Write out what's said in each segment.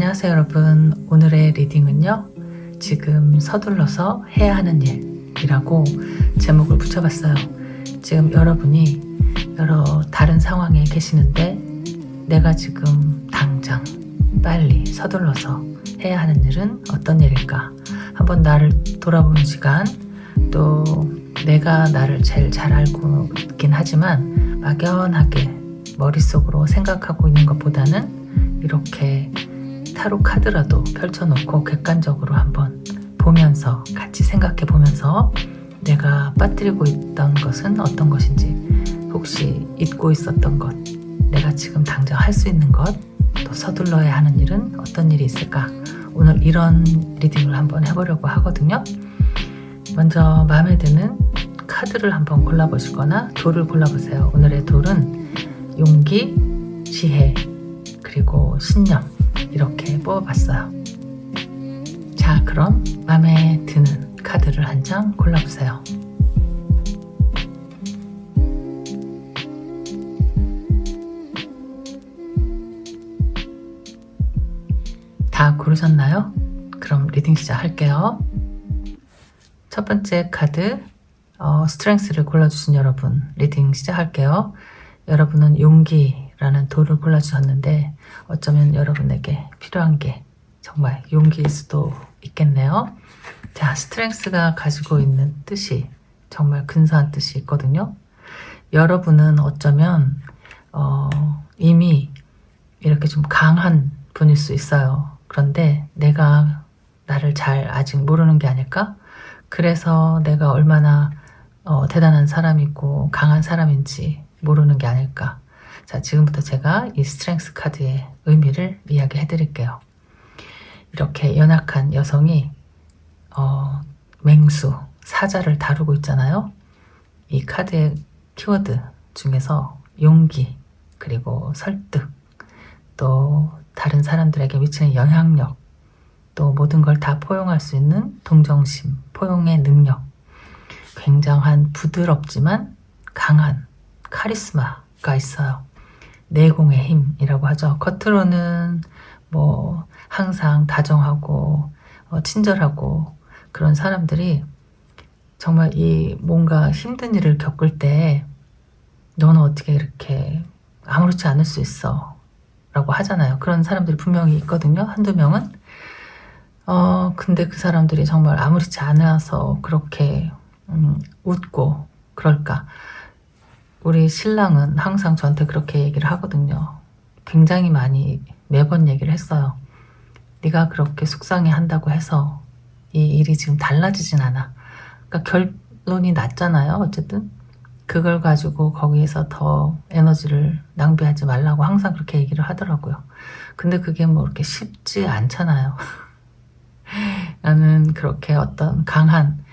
안녕하세요 여러분. 오늘의 리딩은요, 지금 서둘러서 해야 하는 일이라고 제목을 붙여봤어요. 지금 여러분이 여러 다른 상황에 계시는데 내가 지금 당장 빨리 서둘러서 해야 하는 일은 어떤 일일까? 한번 나를 돌아보는 시간, 또 내가 나를 제일 잘 알고 있긴 하지만 막연하게 머릿속으로 생각하고 있는 것보다는 이렇게 타로 카드라도 펼쳐놓고 객관적으로 한번 보면서 같이 생각해 보면서 내가 빠뜨리고 있던 것은 어떤 것인지, 혹시 잊고 있었던 것, 내가 지금 당장 할 수 있는 것, 또 서둘러야 하는 일은 어떤 일이 있을까? 오늘 이런 리딩을 한번 해보려고 하거든요. 먼저 마음에 드는 카드를 한번 골라보시거나 돌을 골라보세요. 오늘의 돌은 용기, 지혜, 그리고 신념, 이렇게 뽑아봤어요. 자, 그럼 마음에 드는 카드를 한 장 골라보세요. 다 고르셨나요? 그럼 리딩 시작할게요. 첫 번째 카드, 스트렝스를 골라주신 여러분, 리딩 시작할게요. 여러분은 용기라는 돌을 골라주셨는데 어쩌면 여러분에게 필요한 게 정말 용기일 수도 있겠네요. 자, 스트렝스가 가지고 있는 뜻이 정말 근사한 뜻이 있거든요. 여러분은 어쩌면 이미 이렇게 좀 강한 분일 수 있어요. 그런데 내가 나를 잘 아직 모르는 게 아닐까? 그래서 내가 얼마나 대단한 사람이고 강한 사람인지 모르는 게 아닐까. 자, 지금부터 제가 이 스트렝스 카드의 의미를 이야기해 드릴게요. 이렇게 연약한 여성이 맹수, 사자를 다루고 있잖아요. 이 카드의 키워드 중에서 용기, 그리고 설득, 또 다른 사람들에게 미치는 영향력, 또 모든 걸 다 포용할 수 있는 동정심, 포용의 능력, 굉장한 부드럽지만 강한 카리스마가 있어요. 내공의 힘이라고 하죠. 겉으로는 뭐 항상 다정하고 친절하고 그런 사람들이 정말 이 뭔가 힘든 일을 겪을 때 너는 어떻게 이렇게 아무렇지 않을 수 있어 라고 하잖아요. 그런 사람들이 분명히 있거든요. 한두 명은. 근데 그 사람들이 정말 아무렇지 않아서 그렇게 웃고 그럴까. 우리 신랑은 항상 저한테 그렇게 얘기를 하거든요. 굉장히 많이 매번 얘기를 했어요. 네가 그렇게 속상해 한다고 해서 이 일이 지금 달라지진 않아. 그러니까 결론이 났잖아요. 어쨌든 그걸 가지고 거기에서 더 에너지를 낭비하지 말라고 항상 그렇게 얘기를 하더라고요. 근데 그게 뭐 이렇게 쉽지 않잖아요. 나는 그렇게 어떤 강한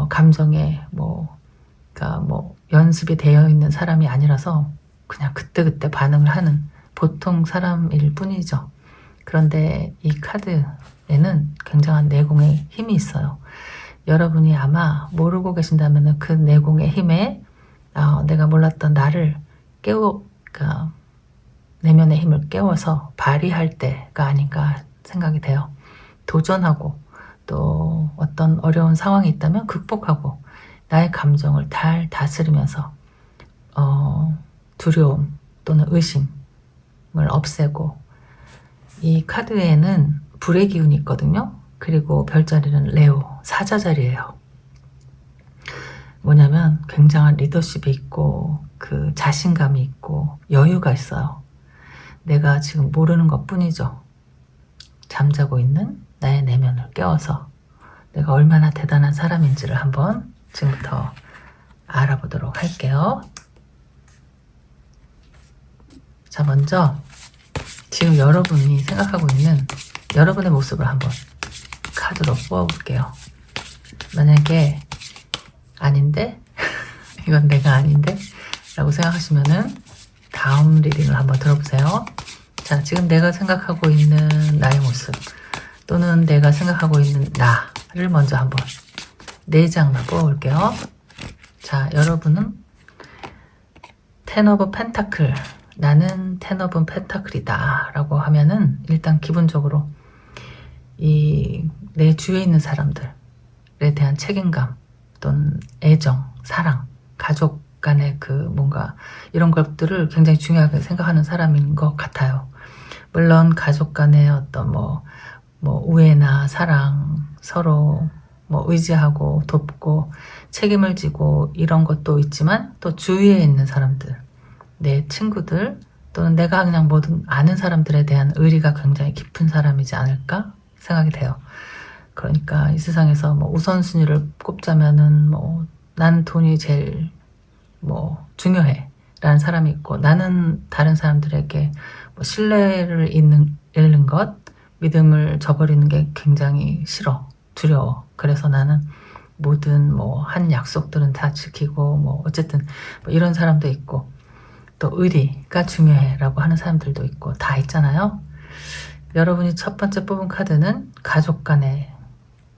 감정에 그러니까 연습이 되어 있는 사람이 아니라서 그냥 그때그때 반응을 하는 보통 사람일 뿐이죠. 그런데 이 카드에는 굉장한 내공의 힘이 있어요. 여러분이 아마 모르고 계신다면 그 내공의 힘에 내가 몰랐던 나를 그러니까 내면의 힘을 깨워서 발휘할 때가 아닌가 생각이 돼요. 도전하고 또 어떤 어려운 상황이 있다면 극복하고 나의 감정을 잘 다스리면서 두려움 또는 의심을 없애고, 이 카드에는 불의 기운이 있거든요. 그리고 별자리는 레오, 사자 자리예요. 뭐냐면 굉장한 리더십이 있고 그 자신감이 있고 여유가 있어요. 내가 지금 모르는 것 뿐이죠. 잠자고 있는 나의 내면을 깨워서 내가 얼마나 대단한 사람인지를 한번 지금부터 알아보도록 할게요. 자, 먼저 지금 여러분이 생각하고 있는 여러분의 모습을 한번 카드로 뽑아볼게요. 만약에 아닌데? 이건 내가 아닌데? 라고 생각하시면은 다음 리딩을 한번 들어보세요. 자, 지금 내가 생각하고 있는 나의 모습, 또는 내가 생각하고 있는 나를 먼저 한번 4장만 뽑아볼게요. 자, 여러분은 텐 오브 펜타클 나는 텐 오브 펜타클이다 라고 하면은 일단 기본적으로 이 내 주위에 있는 사람들에 대한 책임감 또는 애정, 사랑, 가족 간의 그 뭔가 이런 것들을 굉장히 중요하게 생각하는 사람인 것 같아요. 물론 가족 간의 어떤 뭐 우애나 사랑, 서로 뭐 의지하고 돕고 책임을 지고 이런 것도 있지만 또 주위에 있는 사람들, 내 친구들 또는 내가 그냥 모든 아는 사람들에 대한 의리가 굉장히 깊은 사람이지 않을까 생각이 돼요. 그러니까 이 세상에서 뭐 우선순위를 꼽자면은 뭐 난 돈이 제일 뭐 중요해 라는 사람이 있고, 나는 다른 사람들에게 뭐 신뢰를 잃는 것, 믿음을 저버리는 게 굉장히 싫어, 두려워. 그래서 나는 모든 뭐 한 약속들은 다 지키고 뭐 어쨌든 뭐 이런 사람도 있고, 또 의리가 중요해 라고 하는 사람들도 있고 다 있잖아요. 여러분이 첫 번째 뽑은 카드는 가족 간의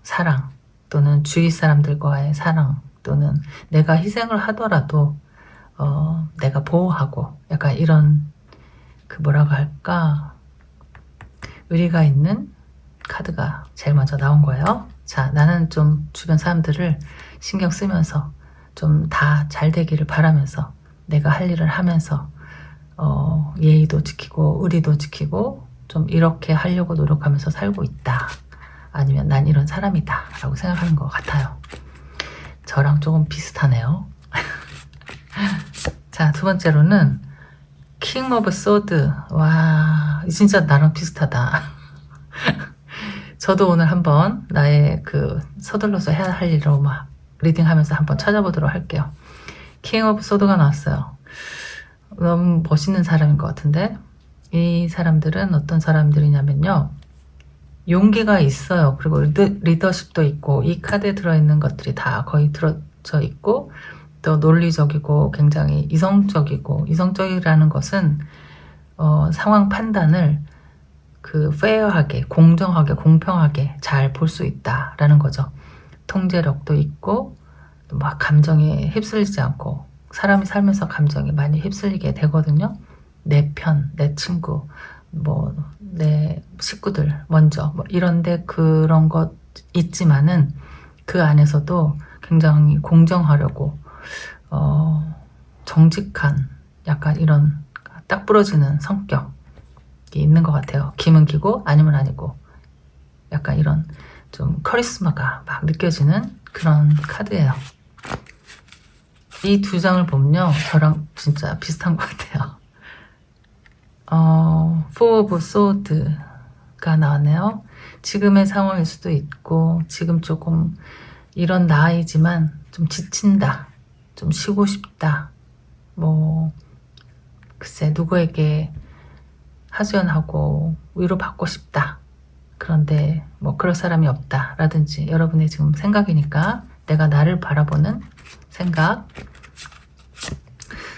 사랑 또는 주위 사람들과의 사랑, 또는 내가 희생을 하더라도 내가 보호하고 약간 이런 그 뭐라고 할까, 의리가 있는 카드가 제일 먼저 나온 거예요. 자, 나는 좀 주변 사람들을 신경 쓰면서 좀 다 잘 되기를 바라면서 내가 할 일을 하면서 예의도 지키고 의리도 지키고 좀 이렇게 하려고 노력하면서 살고 있다. 아니면 난 이런 사람이다 라고 생각하는 것 같아요. 저랑 조금 비슷하네요. 자, 두 번째로는 킹 오브 소드. 와, 진짜 나랑 비슷하다. 저도 오늘 한번 나의 그 서둘러서 해야 할 일을 막 리딩하면서 한번 찾아보도록 할게요. 킹 오브 소드가 나왔어요. 너무 멋있는 사람인 것 같은데, 이 사람들은 어떤 사람들이냐면요, 용기가 있어요. 그리고 리더십도 있고, 이 카드에 들어있는 것들이 다 거의 들어져 있고, 또 논리적이고 굉장히 이성적이고, 이성적이라는 것은 상황 판단을 그 페어하게, 공정하게, 공평하게 잘 볼 수 있다라는 거죠. 통제력도 있고 막 감정에 휩쓸리지 않고, 사람이 살면서 감정에 많이 휩쓸리게 되거든요. 내 편, 내 친구, 뭐 내 식구들 먼저 뭐 이런데 그런 것 있지만은 그 안에서도 굉장히 공정하려고 정직한 약간 이런 딱 부러지는 성격이 있는 것 같아요. 기면 기고 아니면 아니고, 약간 이런 좀 카리스마가 막 느껴지는 그런 카드예요. 이 두 장을 보면요, 저랑 진짜 비슷한 것 같아요. Four of Swords가 나왔네요. 지금의 상황일 수도 있고, 지금 조금 이런 나이지만 좀 지친다, 좀 쉬고 싶다, 뭐 글쎄 누구에게 하소연하고 위로받고 싶다, 그런데 뭐 그럴 사람이 없다 라든지, 여러분의 지금 생각이니까 내가 나를 바라보는 생각,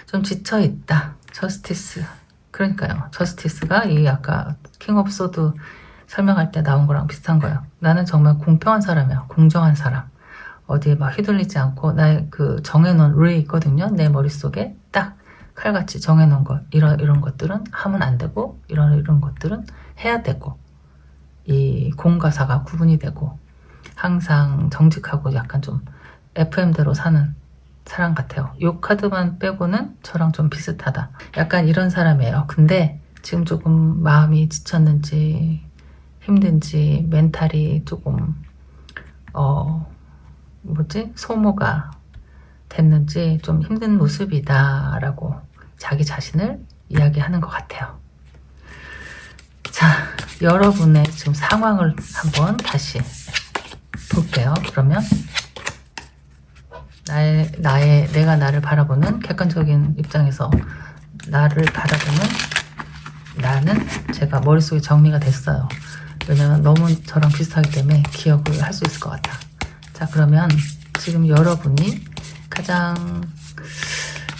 좀 지쳐있다, 저스티스. 그러니까요, 저스티스가 이 아까 킹 오브 소드 설명할 때 나온 거랑 비슷한 거예요. 나는 정말 공평한 사람이야, 공정한 사람. 어디에 막 휘둘리지 않고 나의 그 정해놓은 룰이 있거든요. 내 머릿속에 딱 칼같이 정해놓은 것, 이런 것들은 하면 안 되고, 이런 것들은 해야 되고, 이 공과 사가 구분이 되고, 항상 정직하고 약간 좀 FM대로 사는 사람 같아요. 이 카드만 빼고는 저랑 좀 비슷하다, 약간 이런 사람이에요. 근데 지금 조금 마음이 지쳤는지 힘든지 멘탈이 조금 소모가 됐는지 좀 힘든 모습이다 라고 자기 자신을 이야기하는 것 같아요. 자, 여러분의 지금 상황을 한번 다시 볼게요. 그러면 내가 나를 바라보는 객관적인 입장에서 나를 바라보는 나는 제가 머릿속에 정리가 됐어요. 왜냐면 너무 저랑 비슷하기 때문에 기억을 할 수 있을 것 같아. 자, 그러면 지금 여러분이 가장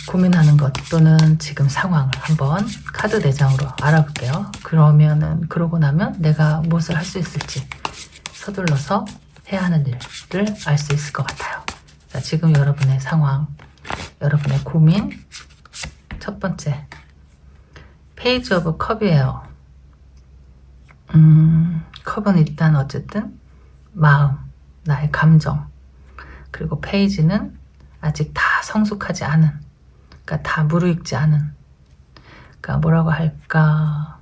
고민하는 것 또는 지금 상황을 한번 카드 4장으로 알아볼게요. 그러고 나면 내가 무엇을 할 수 있을지, 서둘러서 해야 하는 일을 알 수 있을 것 같아요. 자, 지금 여러분의 상황, 여러분의 고민, 첫 번째, 페이지 오브 컵이에요. 컵은 일단 어쨌든 마음, 나의 감정, 그리고 페이지는 아직 다 성숙하지 않은, 그러니까 다 무르익지 않은, 그러니까 뭐라고 할까,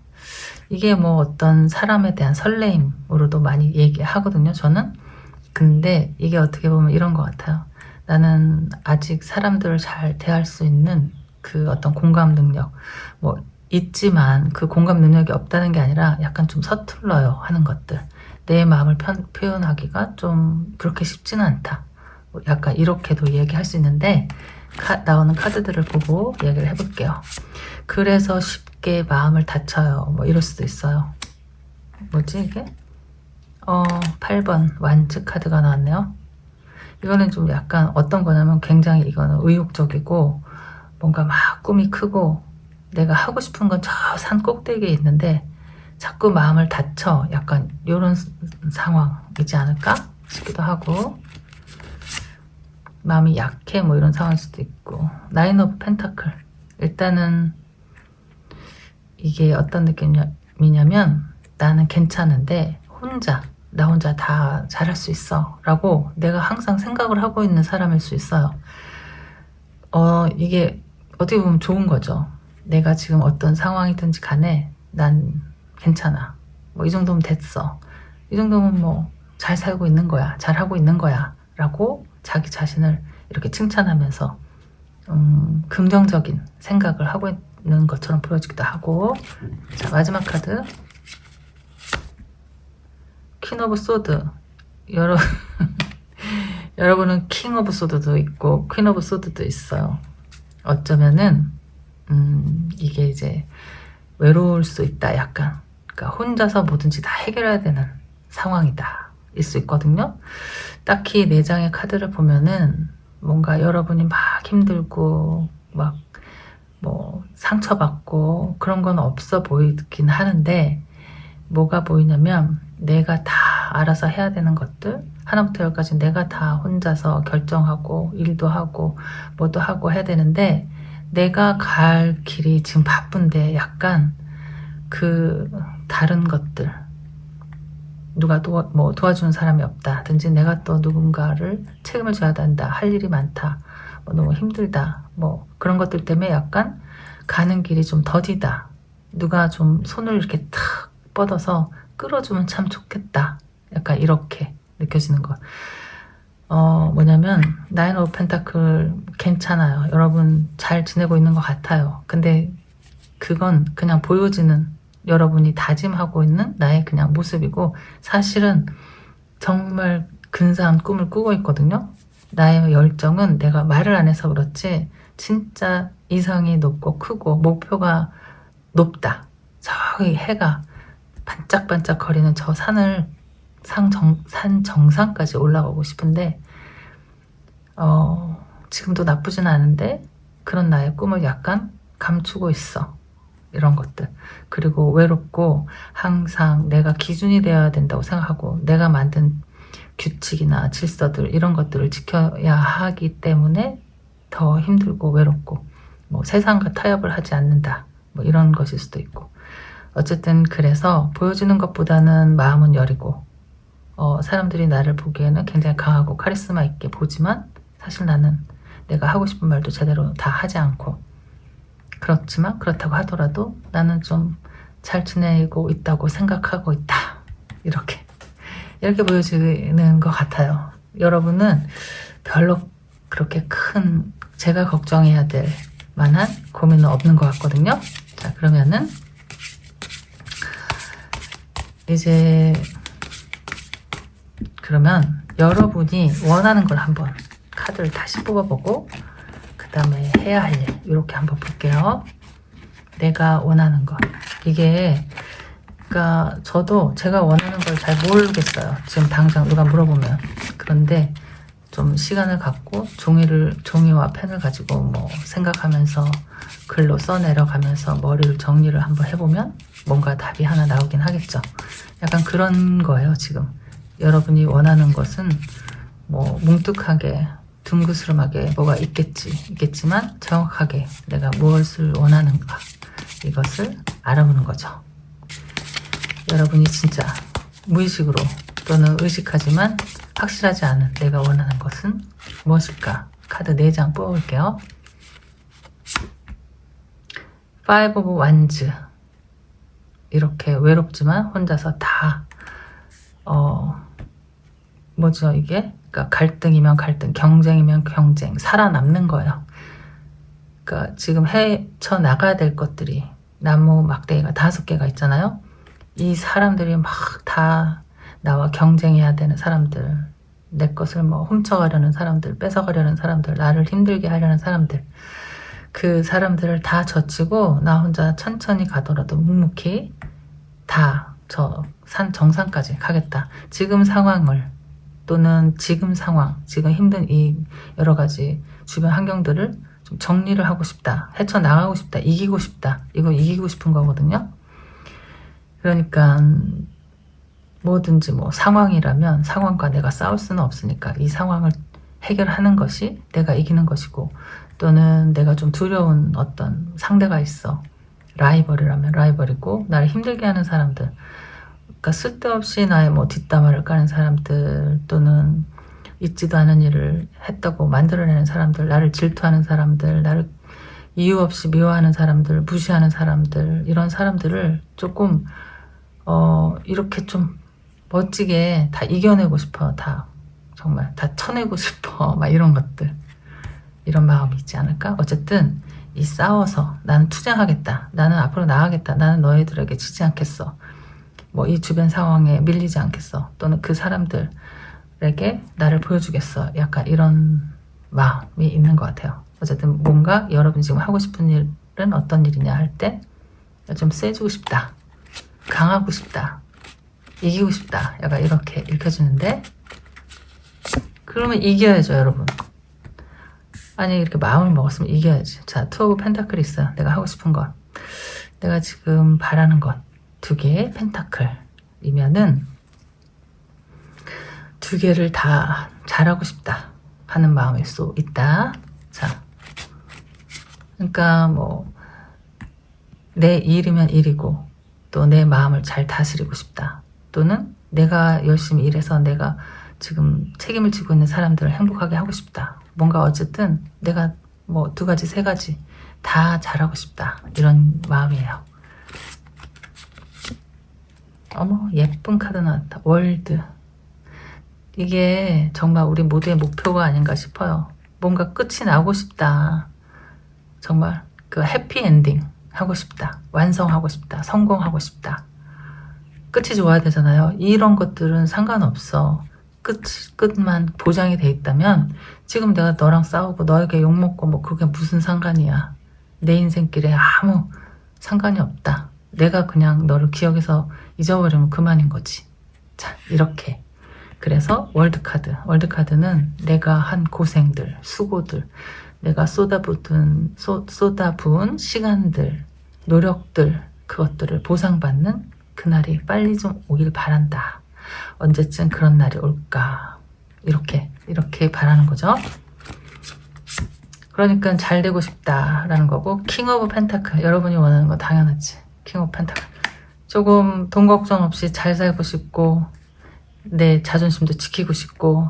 이게 뭐 어떤 사람에 대한 설레임으로도 많이 얘기하거든요, 저는. 근데 이게 어떻게 보면 이런 것 같아요. 나는 아직 사람들을 잘 대할 수 있는 그 어떤 공감 능력, 뭐 있지만 그 공감 능력이 없다는 게 아니라 약간 좀 서툴러요 하는 것들. 내 마음을 표현하기가 좀 그렇게 쉽지는 않다. 뭐 약간 이렇게도 얘기할 수 있는데 나오는 카드들을 보고 얘기를 해볼게요. 그래서 쉽게 마음을 다쳐요. 뭐 이럴 수도 있어요. 뭐지 이게? 8번 완즈 카드가 나왔네요. 이거는 좀 약간 어떤 거냐면 굉장히 이거는 의욕적이고 뭔가 막 꿈이 크고 내가 하고 싶은 건 저 산 꼭대기에 있는데 자꾸 마음을 다쳐. 약간 이런 상황이지 않을까 싶기도 하고, 마음이 약해 뭐 이런 상황일 수도 있고. 나인 오브 펜타클, 일단은 이게 어떤 느낌이냐면 나는 괜찮은데 나 혼자 다 잘할 수 있어 라고 내가 항상 생각을 하고 있는 사람일 수 있어요. 이게 어떻게 보면 좋은 거죠. 내가 지금 어떤 상황이든지 간에 난 괜찮아. 뭐 이 정도면 됐어. 이 정도면 뭐 잘 살고 있는 거야. 잘 하고 있는 거야. 라고 자기 자신을 이렇게 칭찬하면서 긍정적인 생각을 하고 있는 것처럼 보여지기도 하고. 자, 마지막 카드. 퀸 오브 소드. 여러분은 킹 오브 소드도 있고 퀸 오브 소드도 있어요. 어쩌면은 이게 이제 외로울 수 있다. 약간 그러니까 혼자서 뭐든지 다 해결해야 되는 상황이다 일 수 있거든요. 딱히 4장의 카드를 보면은 뭔가 여러분이 막 힘들고 막 뭐 상처받고 그런 건 없어 보이긴 하는데, 뭐가 보이냐면 내가 다 알아서 해야 되는 것들 하나부터 열까지 내가 다 혼자서 결정하고 일도 하고 뭐도 하고 해야 되는데, 내가 갈 길이 지금 바쁜데 약간 그 다른 것들, 누가 도와주는 사람이 없다든지 내가 또 누군가를 책임을 져야 된다, 할 일이 많다, 뭐 너무 힘들다, 뭐 그런 것들 때문에 약간 가는 길이 좀 더디다, 누가 좀 손을 이렇게 탁 뻗어서 끌어주면 참 좋겠다, 약간 이렇게 느껴지는 것. 뭐냐면 나인 오브 펜타클 괜찮아요. 여러분 잘 지내고 있는 것 같아요. 근데 그건 그냥 보여지는 여러분이 다짐하고 있는 나의 그냥 모습이고, 사실은 정말 근사한 꿈을 꾸고 있거든요. 나의 열정은 내가 말을 안 해서 그렇지 진짜 이상이 높고 크고 목표가 높다. 저기 해가 반짝반짝 거리는 저 산을 산 정상까지 올라가고 싶은데 지금도 나쁘진 않은데 그런 나의 꿈을 약간 감추고 있어. 이런 것들. 그리고 외롭고 항상 내가 기준이 되어야 된다고 생각하고 내가 만든 규칙이나 질서들 이런 것들을 지켜야 하기 때문에 더 힘들고 외롭고 뭐 세상과 타협을 하지 않는다. 뭐 이런 것일 수도 있고. 어쨌든 그래서 보여지는 것보다는 마음은 여리고 사람들이 나를 보기에는 굉장히 강하고 카리스마 있게 보지만 사실 나는 내가 하고 싶은 말도 제대로 다 하지 않고, 그렇지만 그렇다고 하더라도 나는 좀 잘 지내고 있다고 생각하고 있다. 이렇게 보여지는 것 같아요. 여러분은 별로 그렇게 큰 제가 걱정해야 될 만한 고민은 없는 것 같거든요. 자, 그러면은 이제 그러면 여러분이 원하는 걸 한번 카드를 다시 뽑아보고 그 다음에 해야 할 일 이렇게 한번 볼게요. 내가 원하는 것, 이게 그러니까 저도 제가 원하는 걸 잘 모르겠어요. 지금 당장 누가 물어보면. 그런데 좀 시간을 갖고 종이와 펜을 가지고 뭐 생각하면서 글로 써내려가면서 머리를 정리를 한번 해보면 뭔가 답이 하나 나오긴 하겠죠. 약간 그런 거예요. 지금 여러분이 원하는 것은 뭐 뭉툭하게 둥그스름하게 뭐가 있겠지만 정확하게 내가 무엇을 원하는가, 이것을 알아보는 거죠. 여러분이 진짜 무의식으로 또는 의식하지만 확실하지 않은 내가 원하는 것은 무엇일까? 카드 4장 뽑아볼게요. Five of Wands. 이렇게 외롭지만 혼자서 다 뭐죠 이게? 그러니까 갈등이면 갈등, 경쟁이면 경쟁, 살아남는 거예요. 그러니까 지금 헤쳐나가야 될 것들이 나무 막대기가 5개가 있잖아요. 이 사람들이 막 다 나와 경쟁해야 되는 사람들, 내 것을 뭐 훔쳐가려는 사람들, 뺏어가려는 사람들, 나를 힘들게 하려는 사람들, 그 사람들을 다 젖히고 나 혼자 천천히 가더라도 묵묵히 다 저 산 정상까지 가겠다. 지금 상황을 또는 지금 상황, 지금 힘든 이 여러 가지 주변 환경들을 좀 정리를 하고 싶다. 헤쳐나가고 싶다. 이기고 싶다. 이거 이기고 싶은 거거든요. 그러니까 뭐든지 뭐 상황이라면 상황과 내가 싸울 수는 없으니까 이 상황을 해결하는 것이 내가 이기는 것이고, 또는 내가 좀 두려운 어떤 상대가 있어. 라이벌이라면 라이벌이고, 나를 힘들게 하는 사람들, 그러니까 쓸데없이 나의 뭐 뒷담화를 까는 사람들, 또는 있지도 않은 일을 했다고 만들어내는 사람들, 나를 질투하는 사람들, 나를 이유 없이 미워하는 사람들, 무시하는 사람들, 이런 사람들을 조금 이렇게 좀 멋지게 다 이겨내고 싶어. 다 정말 다 쳐내고 싶어. 막 이런 것들, 이런 마음이 있지 않을까? 어쨌든 이 싸워서 나는 투쟁하겠다. 나는 앞으로 나가겠다. 나는 너희들에게 지지 않겠어. 뭐 이 주변 상황에 밀리지 않겠어. 또는 그 사람들에게 나를 보여주겠어. 약간 이런 마음이 있는 것 같아요. 어쨌든 뭔가 여러분이 지금 하고 싶은 일은 어떤 일이냐 할 때 좀 세지고 싶다. 강하고 싶다. 이기고 싶다. 약간 이렇게 읽혀지는데, 그러면 이겨야죠, 여러분. 아니, 이렇게 마음을 먹었으면 이겨야지. 자, 투 오브 펜타클이 있어요. 내가 하고 싶은 것. 내가 지금 바라는 것. 2개의 펜타클이면은 2개를 다 잘하고 싶다 하는 마음일 수 있다. 자, 그러니까 뭐 내 일이면 일이고, 또 내 마음을 잘 다스리고 싶다. 또는 내가 열심히 일해서 내가 지금 책임을 지고 있는 사람들을 행복하게 하고 싶다. 뭔가 어쨌든 내가 뭐 2가지, 3가지 다 잘하고 싶다. 이런 마음이에요. 어머, 예쁜 카드 나왔다. 월드. 이게 정말 우리 모두의 목표가 아닌가 싶어요. 뭔가 끝이 나고 싶다. 정말 그 해피엔딩 하고 싶다. 완성하고 싶다. 성공하고 싶다. 끝이 좋아야 되잖아요. 이런 것들은 상관없어. 끝만 보장이 돼 있다면 지금 내가 너랑 싸우고 너에게 욕먹고 뭐 그게 무슨 상관이야. 내 인생길에 아무 상관이 없다. 내가 그냥 너를 기억해서 잊어버리면 그만인 거지. 자, 이렇게. 그래서 월드카드. 월드카드는 내가 한 고생들, 수고들, 내가 쏟아부은 시간들, 노력들, 그것들을 보상받는 그날이 빨리 좀 오길 바란다. 언제쯤 그런 날이 올까. 이렇게 바라는 거죠. 그러니까 잘 되고 싶다라는 거고, 킹 오브 펜타클. 여러분이 원하는 거 당연하지. 킹 오브 펜타클. 조금 돈 걱정 없이 잘 살고 싶고, 내 자존심도 지키고 싶고,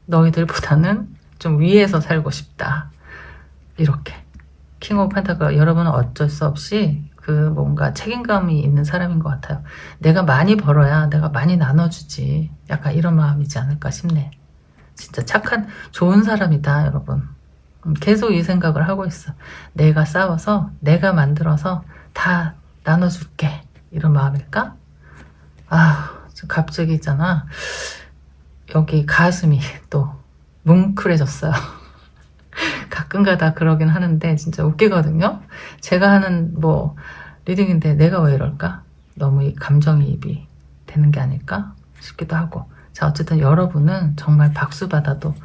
너희들보다는 좀 위에서 살고 싶다. 이렇게. 킹 오브 펜타클. 여러분은 어쩔 수 없이 그 뭔가 책임감이 있는 사람인 것 같아요. 내가 많이 벌어야 내가 많이 나눠주지. 약간 이런 마음이지 않을까 싶네. 진짜 착한 좋은 사람이다, 여러분. 계속 이 생각을 하고 있어. 내가 싸워서 내가 만들어서 다 나눠줄게. 이런 마음일까? 아, 갑자기 있잖아. 여기 가슴이 또 뭉클해졌어요. 가끔가다 그러긴 하는데 진짜 웃기거든요. 제가 하는 뭐 리딩인데 내가 왜 이럴까? 너무 이 감정이입이 되는 게 아닐까 싶기도 하고. 자, 어쨌든 여러분은 정말 박수 받아도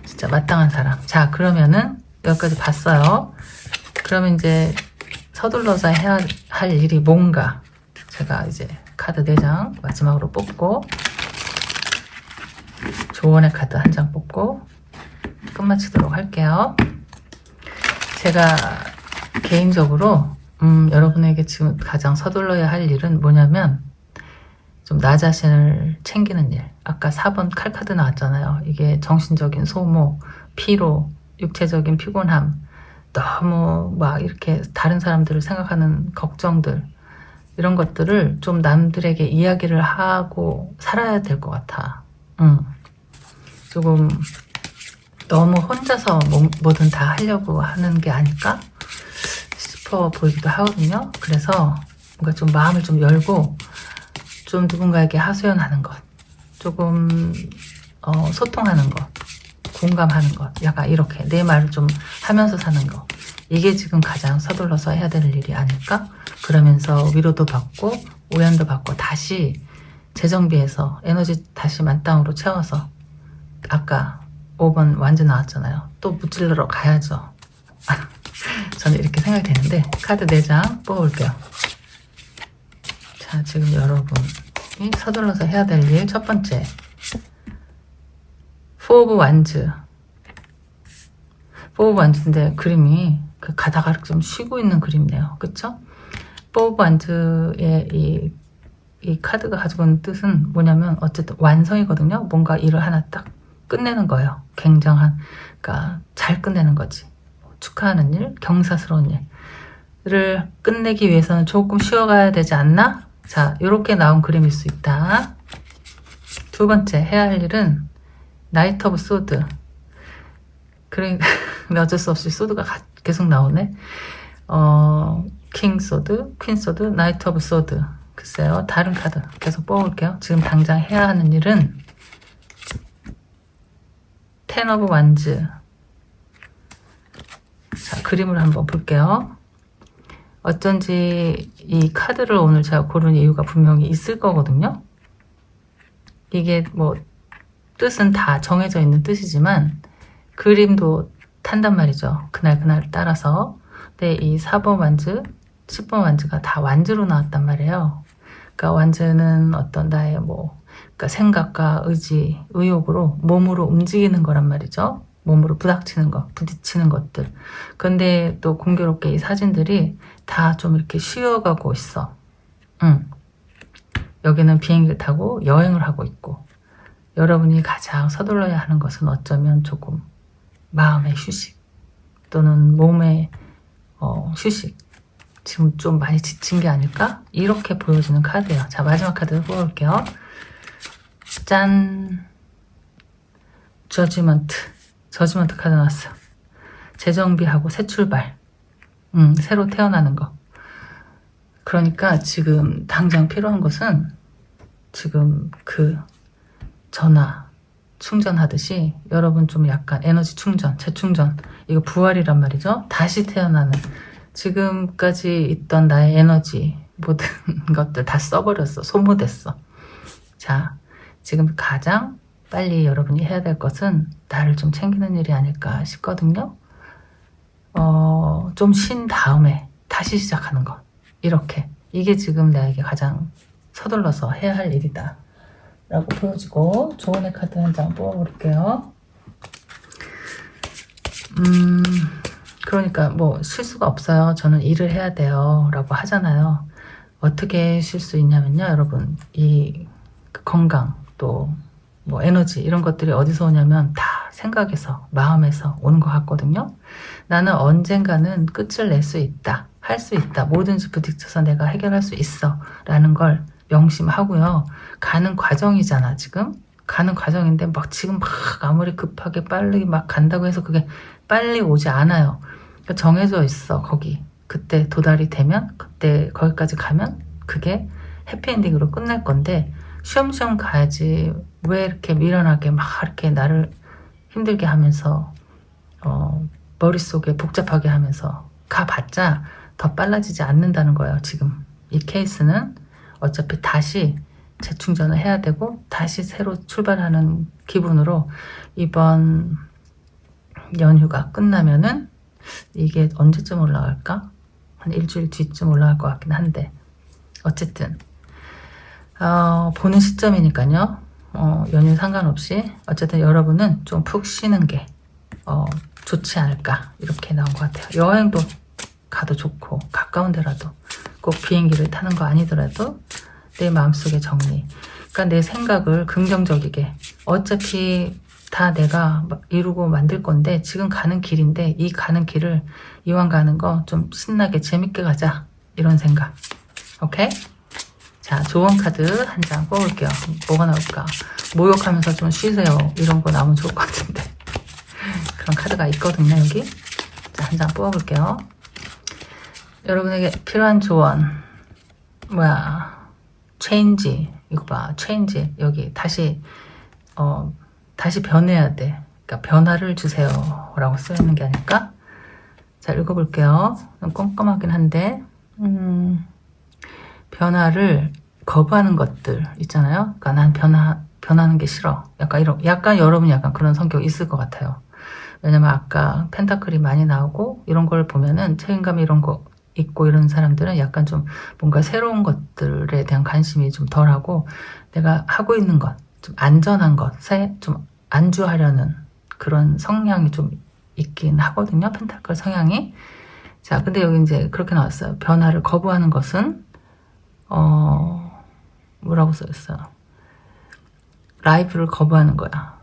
진짜 마땅한 사람. 자, 그러면은 여기까지 봤어요. 그러면 이제 서둘러서 해야 할 일이 뭔가. 제가 이제 카드 4장 마지막으로 뽑고, 조언의 카드 1장 뽑고 끝마치도록 할게요. 제가 개인적으로 여러분에게 지금 가장 서둘러야 할 일은 뭐냐면 좀 나 자신을 챙기는 일. 아까 4번 칼카드 나왔잖아요. 이게 정신적인 소모, 피로, 육체적인 피곤함, 너무 막 이렇게 다른 사람들을 생각하는 걱정들, 이런 것들을 좀 남들에게 이야기를 하고 살아야 될 것 같아. 조금 너무 혼자서 뭐든 다 하려고 하는 게 아닐까 싶어 보이기도 하거든요. 그래서 뭔가 좀 마음을 좀 열고 좀 누군가에게 하소연하는 것, 조금 소통하는 것, 공감하는 것, 약간 이렇게 내 말을 좀 하면서 사는 것, 이게 지금 가장 서둘러서 해야 되는 일이 아닐까? 그러면서 위로도 받고 오연도 받고 다시 재정비해서 에너지 다시 만땅으로 채워서 아까 5번 완주 나왔잖아요. 또 무찔러러 가야죠. 저는 이렇게 생각이 되는데 카드 4장 뽑아볼게요. 자, 지금 여러분이 서둘러서 해야 될 일 첫 번째, 4 오브 완즈. 4 오브 완즈인데 그림이 가다가 좀 쉬고 있는 그림이네요. 그쵸? 4 오브 완즈의 이 카드가 가지고 있는 뜻은 뭐냐면 어쨌든 완성이거든요. 뭔가 일을 하나 딱 끝내는 거예요. 굉장한, 그러니까 잘 끝내는 거지. 축하하는 일, 경사스러운 일을 끝내기 위해서는 조금 쉬어가야 되지 않나? 자, 이렇게 나온 그림일 수 있다. 두 번째, 해야 할 일은 나이트 오브 소드. 그러니까 어쩔 수 없이 소드가 계속 나오네. 킹 소드, 퀸 소드, 나이트 오브 소드. 글쎄요, 다른 카드 계속 뽑아볼게요. 지금 당장 해야 하는 일은 텐 오브 완즈. 자, 그림을 한번 볼게요. 어쩐지 이 카드를 오늘 제가 고른 이유가 분명히 있을 거거든요. 이게 뭐 뜻은 다 정해져 있는 뜻이지만 그림도 탄단 말이죠. 그날 따라서. 근데 이 4번 완즈, 10번 완즈가 다 완즈로 나왔단 말이에요. 그러니까 완즈는 어떤 나의 그러니까 생각과 의지, 의욕으로 몸으로 움직이는 거란 말이죠. 몸으로 부닥치는 것, 부딪히는 것들. 근데 또 공교롭게 이 사진들이 다 좀 이렇게 쉬어가고 있어. 여기는 비행기를 타고 여행을 하고 있고, 여러분이 가장 서둘러야 하는 것은 어쩌면 조금 마음의 휴식 또는 몸의 휴식. 지금 좀 많이 지친 게 아닐까? 이렇게 보여지는 카드예요. 자, 마지막 카드 뽑아볼게요. 짠! 저지먼트 카드 나왔어요. 재정비하고 새 출발. 새로 태어나는 거. 그러니까 지금 당장 필요한 것은 지금 전화 충전하듯이 여러분 좀 약간 에너지 충전, 재충전, 이거 부활이란 말이죠. 다시 태어나는, 지금까지 있던 나의 에너지 모든 것들 다 써버렸어. 소모됐어. 자, 지금 가장 빨리 여러분이 해야 될 것은 나를 좀 챙기는 일이 아닐까 싶거든요. 좀 쉰 다음에 다시 시작하는 것. 이렇게. 이게 지금 나에게 가장 서둘러서 해야 할 일이다 라고 보여지고, 조언의 카드 한 장 뽑아볼게요. 그러니까 쉴 수가 없어요. 저는 일을 해야 돼요 라고 하잖아요. 어떻게 쉴 수 있냐면요, 여러분, 이 건강 또 에너지 이런 것들이 어디서 오냐면 다 생각에서, 마음에서 오는 것 같거든요. 나는 언젠가는 끝을 낼 수 있다, 할 수 있다, 뭐든지 부딪혀서 내가 해결할 수 있어 라는 걸 명심하고요. 가는 과정이잖아. 지금 가는 과정인데 지금 아무리 급하게 빨리 간다고 해서 그게 빨리 오지 않아요. 그러니까 정해져 있어. 거기 그때 도달이 되면, 그때 거기까지 가면 그게 해피엔딩으로 끝날 건데, 쉬엄쉬엄 가야지. 왜 이렇게 미련하게 이렇게 나를 힘들게 하면서 머릿속에 복잡하게 하면서 가봤자 더 빨라지지 않는다는 거예요. 지금 이 케이스는 어차피 다시 재충전을 해야 되고 다시 새로 출발하는 기분으로, 이번 연휴가 끝나면은 이게 언제쯤 올라갈까? 한 일주일 뒤쯤 올라갈 것 같긴 한데, 어쨌든 보는 시점이니까요. 연휴 상관없이 어쨌든 여러분은 좀 푹 쉬는 게 좋지 않을까, 이렇게 나온 것 같아요. 여행도 가도 좋고, 가까운 데라도, 꼭 비행기를 타는 거 아니더라도 내 마음속에 정리. 그러니까 내 생각을 긍정적이게, 어차피 다 내가 이루고 만들 건데 지금 가는 길인데 이 가는 길을 이왕 가는 거 좀 신나게 재밌게 가자, 이런 생각. 오케이? 자, 조언 카드 한 장 뽑을게요. 뭐가 나올까? 모욕하면서 좀 쉬세요, 이런 거 나오면 좋을 것 같은데. 그런 카드가 있거든요, 여기. 자, 한 장 뽑아볼게요. 여러분에게 필요한 조언. 체인지. 이거 봐, 체인지. 여기 다시 다시 변해야 돼. 그러니까 변화를 주세요 라고 써있는 게 아닐까? 자, 읽어볼게요. 좀 꼼꼼하긴 한데 변화를 거부하는 것들 있잖아요. 그러니까 난 변하는 게 싫어. 약간 여러분이 약간 그런 성격 있을 것 같아요. 왜냐면 아까 펜타클이 많이 나오고 이런 걸 보면은 책임감 이런 거 있고 이런 사람들은 약간 좀 뭔가 새로운 것들에 대한 관심이 좀 덜하고 내가 하고 있는 것, 좀 안전한 것에 좀 안주하려는 그런 성향이 좀 있긴 하거든요. 펜타클 성향이. 자, 근데 여기 이제 그렇게 나왔어요. 변화를 거부하는 것은 뭐라고 써있어요? 라이프를 거부하는 거야.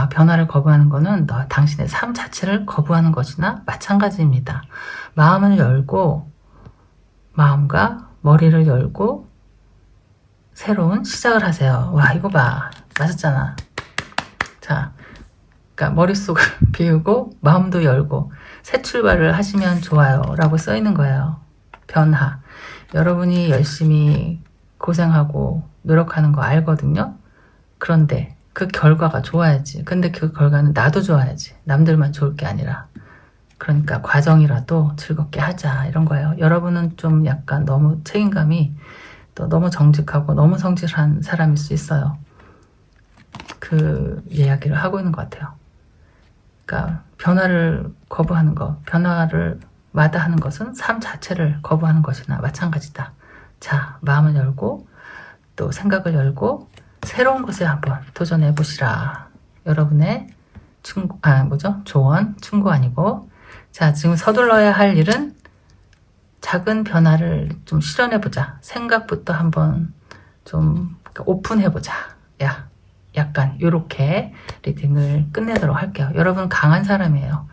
변화를 거부하는 거는 당신의 삶 자체를 거부하는 것이나 마찬가지입니다. 마음을 열고, 마음과 머리를 열고 새로운 시작을 하세요. 와, 이거 봐. 맞았잖아. 자, 그러니까 머릿속을 비우고 마음도 열고 새 출발을 하시면 좋아요 라고 써 있는 거예요. 변화. 여러분이 열심히 고생하고 노력하는 거 알거든요. 그런데 그 결과가 좋아야지. 근데 그 결과는 나도 좋아야지. 남들만 좋을 게 아니라. 그러니까 과정이라도 즐겁게 하자, 이런 거예요. 여러분은 좀 약간 너무 책임감이, 또 너무 정직하고 너무 성실한 사람일 수 있어요. 그 이야기를 하고 있는 것 같아요. 그러니까 변화를 거부하는 것, 변화를 마다하는 것은 삶 자체를 거부하는 것이나 마찬가지다. 자, 마음을 열고 또 생각을 열고 새로운 것에 한번 도전해 보시라. 여러분의 조언, 충고 아니고. 자, 지금 서둘러야 할 일은 작은 변화를 좀 실현해 보자. 생각부터 한번 좀 오픈해 보자. 약간 요렇게 리딩을 끝내도록 할게요. 여러분 강한 사람이에요.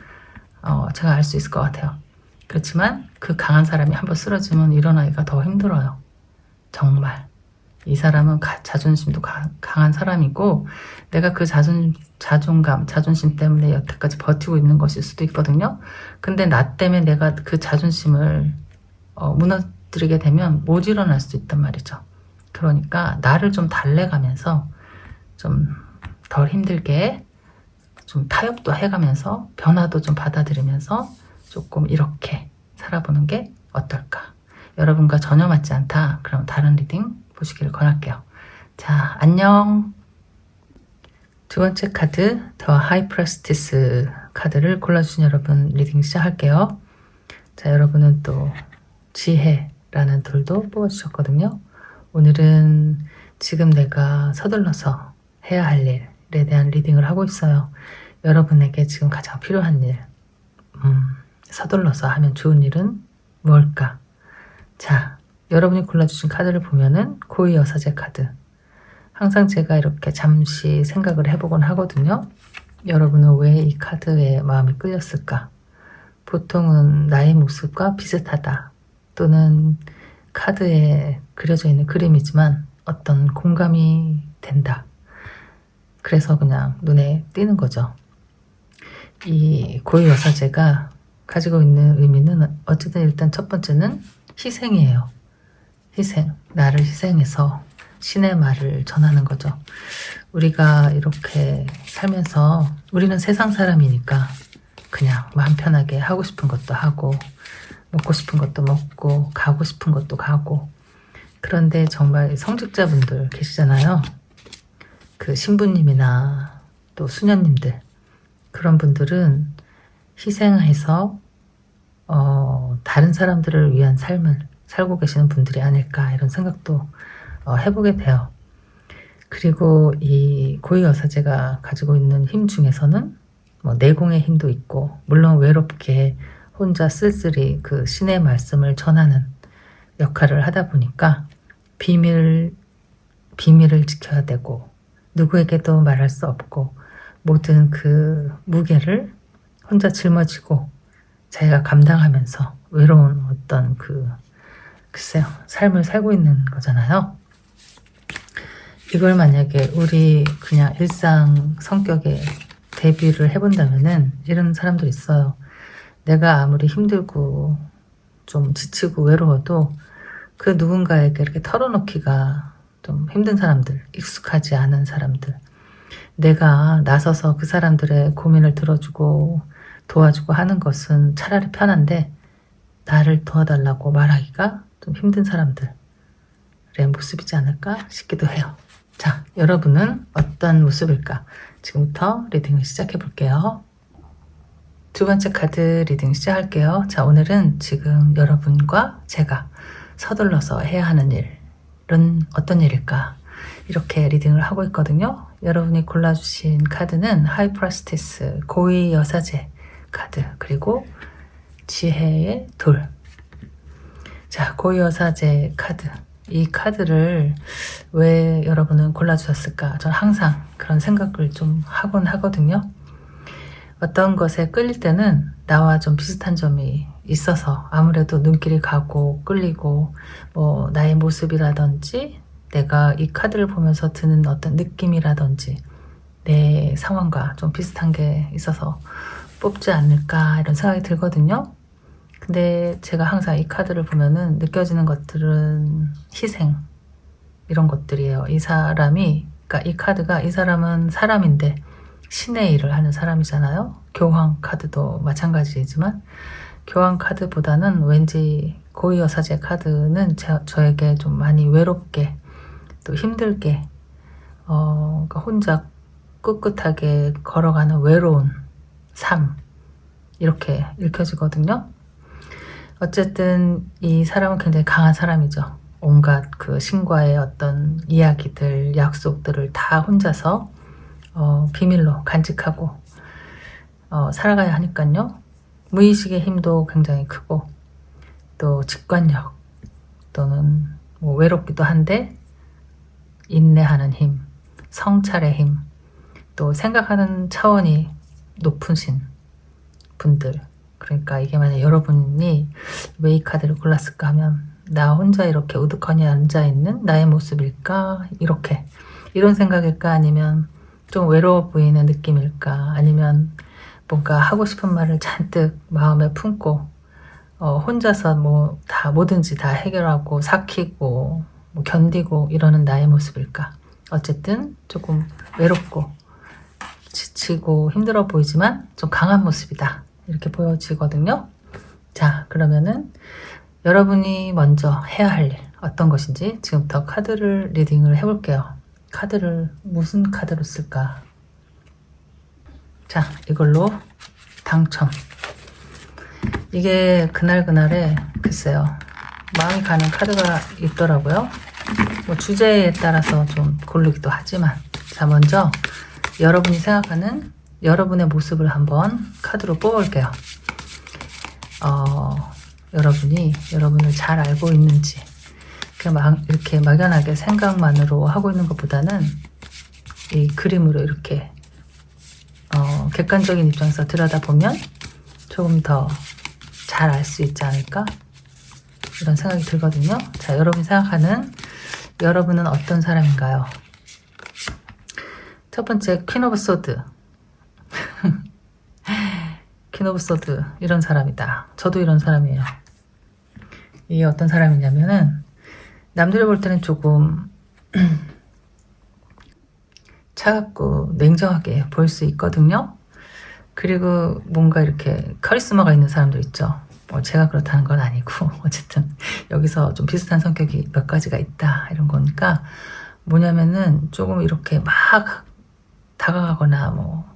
제가 알 수 있을 것 같아요. 그렇지만 그 강한 사람이 한번 쓰러지면 일어나기가 더 힘들어요. 정말. 이 사람은 자존심도 강한 사람이고 내가 그 자존감, 자존심 때문에 여태까지 버티고 있는 것일 수도 있거든요. 근데 나 때문에 내가 그 자존심을 무너뜨리게 되면 못 일어날 수도 있단 말이죠. 그러니까 나를 좀 달래가면서 좀 덜 힘들게 좀 타협도 해가면서 변화도 좀 받아들이면서 조금 이렇게 살아보는 게 어떨까. 여러분과 전혀 맞지 않다. 그럼 다른 리딩 보시기를 권할게요. 자, 안녕. 두 번째 카드, 더 하이프레스티스 카드를 골라주신 여러분 리딩 시작할게요. 자, 여러분은 또 지혜라는 돌도 뽑아주셨거든요. 오늘은 지금 내가 서둘러서 해야 할 일에 대한 리딩을 하고 있어요. 여러분에게 지금 가장 필요한 일, 서둘러서 하면 좋은 일은 뭘까? 자, 여러분이 골라주신 카드를 보면은 고위 여사제 카드. 항상 제가 이렇게 잠시 생각을 해보곤 하거든요. 여러분은 왜 이 카드에 마음이 끌렸을까? 보통은 나의 모습과 비슷하다. 또는 카드에 그려져 있는 그림이지만 어떤 공감이 된다. 그래서 그냥 눈에 띄는 거죠. 이 고위 여사제가 가지고 있는 의미는 어쨌든 일단 첫 번째는 희생이에요. 희생. 나를 희생해서 신의 말을 전하는 거죠. 우리가 이렇게 살면서 우리는 세상 사람이니까 그냥 마음 편하게 하고 싶은 것도 하고 먹고 싶은 것도 먹고 가고 싶은 것도 가고. 그런데 정말 성직자분들 계시잖아요. 그 신부님이나 또 수녀님들, 그런 분들은 희생해서 다른 사람들을 위한 삶을 살고 계시는 분들이 아닐까, 이런 생각도 해보게 돼요. 그리고 이 고위 여사제가 가지고 있는 힘 중에서는 뭐 내공의 힘도 있고, 물론 외롭게 혼자 쓸쓸히 그 신의 말씀을 전하는 역할을 하다 보니까 비밀을 지켜야 되고 누구에게도 말할 수 없고 모든 그 무게를 혼자 짊어지고 자기가 감당하면서 외로운 어떤 글쎄요, 삶을 살고 있는 거잖아요. 이걸 만약에 우리 그냥 일상 성격에 대비를 해본다면은 이런 사람들 있어요. 내가 아무리 힘들고 좀 지치고 외로워도 그 누군가에게 이렇게 털어놓기가 좀 힘든 사람들, 익숙하지 않은 사람들, 내가 나서서 그 사람들의 고민을 들어주고 도와주고 하는 것은 차라리 편한데 나를 도와달라고 말하기가 좀 힘든 사람들의 모습이지 않을까 싶기도 해요. 자, 여러분은 어떤 모습일까? 지금부터 리딩을 시작해 볼게요. 두 번째 카드 리딩 시작할게요. 자, 오늘은 지금 여러분과 제가 서둘러서 해야 하는 일은 어떤 일일까? 이렇게 리딩을 하고 있거든요. 여러분이 골라주신 카드는 하이 프라스티스, 고위 여사제 카드, 그리고 지혜의 돌. 자, 고위 여사제 카드. 이 카드를 왜 여러분은 골라주셨을까? 저는 항상 그런 생각을 좀 하곤 하거든요. 어떤 것에 끌릴 때는 나와 좀 비슷한 점이 있어서 아무래도 눈길이 가고 끌리고 뭐 나의 모습이라든지 내가 이 카드를 보면서 드는 어떤 느낌이라든지 내 상황과 좀 비슷한 게 있어서 뽑지 않을까 이런 생각이 들거든요. 근데 제가 항상 이 카드를 보면은 느껴지는 것들은 희생 이런 것들이에요. 이 사람이, 그러니까 이 카드가, 이 사람은 사람인데 신의 일을 하는 사람이잖아요. 교황 카드도 마찬가지이지만 교황 카드보다는 왠지 고위 여사제 카드는 저에게 좀 많이 외롭게 또 힘들게 그러니까 혼자 꿋꿋하게 걸어가는 외로운 삶 이렇게 읽혀지거든요. 어쨌든 이 사람은 굉장히 강한 사람이죠. 온갖 그 신과의 어떤 이야기들, 약속들을 다 혼자서 비밀로 간직하고 살아가야 하니까요. 무의식의 힘도 굉장히 크고 또 직관력 또는 뭐 외롭기도 한데 인내하는 힘, 성찰의 힘, 또 생각하는 차원이 높으신 분들. 그러니까 이게 만약 여러분이 왜 이 카드를 골랐을까 하면 나 혼자 이렇게 우두커니 앉아있는 나의 모습일까? 이런 생각일까? 아니면 좀 외로워 보이는 느낌일까? 아니면 뭔가 하고 싶은 말을 잔뜩 마음에 품고 혼자서 뭐 다 뭐든지 다 해결하고 삭히고 뭐 견디고 이러는 나의 모습일까? 어쨌든 조금 외롭고 지치고 힘들어 보이지만 좀 강한 모습이다. 이렇게 보여지거든요. 자, 그러면은 여러분이 먼저 해야 할 일 어떤 것인지 지금부터 카드를 리딩을 해볼게요. 카드를 무슨 카드로 쓸까? 자, 이걸로 당첨. 이게 그날그날에 글쎄요, 마음이 가는 카드가 있더라고요. 뭐 주제에 따라서 좀 고르기도 하지만, 자, 먼저 여러분이 생각하는 여러분의 모습을 한번 카드로 뽑아볼게요. 여러분이 여러분을 잘 알고 있는지, 이렇게 막연하게 생각만으로 하고 있는 것보다는 이 그림으로 이렇게 객관적인 입장에서 들여다보면 조금 더 잘 알 수 있지 않을까? 이런 생각이 들거든요. 자, 여러분이 생각하는 여러분은 어떤 사람인가요? 첫 번째, 퀸 오브 소드. 퀸 오브 소드, 이런 사람이다. 저도 이런 사람이에요. 이게 어떤 사람이냐면은 남들이 볼 때는 조금 차갑고 냉정하게 보일 수 있거든요. 그리고 뭔가 이렇게 카리스마가 있는 사람도 있죠. 제가 그렇다는 건 아니고 어쨌든 여기서 좀 비슷한 성격이 몇 가지가 있다 이런 거니까 뭐냐면은 조금 이렇게 막 다가가거나 뭐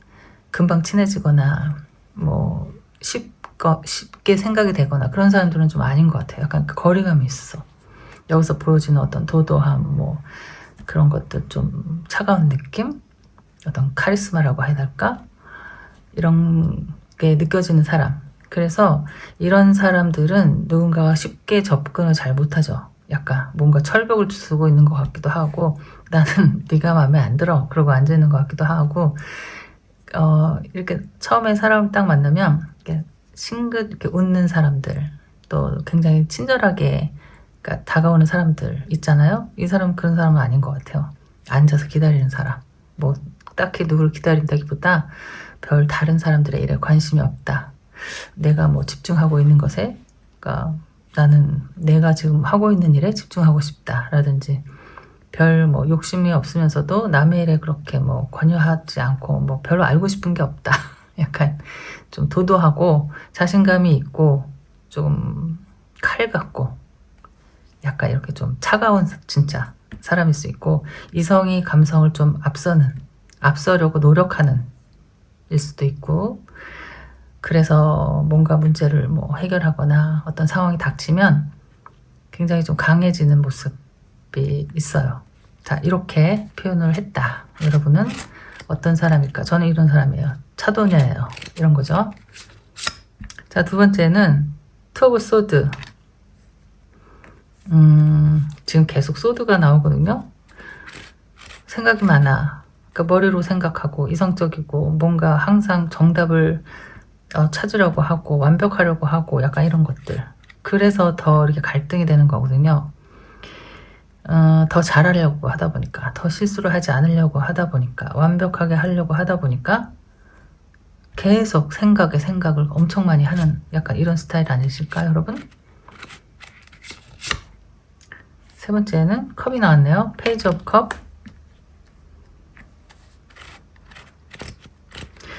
금방 친해지거나 뭐 쉽게 생각이 되거나 그런 사람들은 좀 아닌 것 같아요. 약간 거리감이 있어. 여기서 보여지는 어떤 도도함 뭐 그런 것들, 좀 차가운 느낌, 어떤 카리스마라고 해야 될까, 이런 게 느껴지는 사람. 그래서 이런 사람들은 누군가와 쉽게 접근을 잘 못하죠. 약간 뭔가 철벽을 두고 있는 것 같기도 하고, 나는 네가 마음에 안 들어 그러고 앉아있는 것 같기도 하고, 이렇게 처음에 사람을 딱 만나면 이렇게 싱긋 이렇게 웃는 사람들, 또 굉장히 친절하게 그러니까 다가오는 사람들 있잖아요. 이 사람은 그런 사람은 아닌 것 같아요. 앉아서 기다리는 사람, 뭐 딱히 누구를 기다린다기보다 별 다른 사람들의 일에 관심이 없다. 내가 뭐 집중하고 있는 것에, 그러니까 나는 내가 지금 하고 있는 일에 집중하고 싶다라든지, 별 뭐 욕심이 없으면서도 남의 일에 그렇게 뭐 관여하지 않고 뭐 별로 알고 싶은 게 없다. 약간 좀 도도하고 자신감이 있고 좀 칼 같고 약간 이렇게 좀 차가운 진짜 사람일 수 있고, 이성이 감성을 좀 앞서려고 노력하는 일 수도 있고, 그래서 뭔가 문제를 뭐 해결하거나 어떤 상황이 닥치면 굉장히 좀 강해지는 모습이 있어요. 자, 이렇게 표현을 했다. 여러분은 어떤 사람일까? 저는 이런 사람이에요. 차도녀예요. 이런 거죠. 자, 두 번째는 투 오브 소드. 지금 계속 소드가 나오거든요. 생각이 많아. 그러니까 머리로 생각하고 이성적이고 뭔가 항상 정답을 찾으려고 하고 완벽하려고 하고 약간 이런 것들. 그래서 더 이렇게 갈등이 되는 거거든요. 더 잘하려고 하다 보니까, 더 실수를 하지 않으려고 하다 보니까, 완벽하게 하려고 하다 보니까 계속 생각을 엄청 많이 하는 약간 이런 스타일 아니실까요, 여러분? 세 번째는 컵이 나왔네요. 페이지 오브 컵.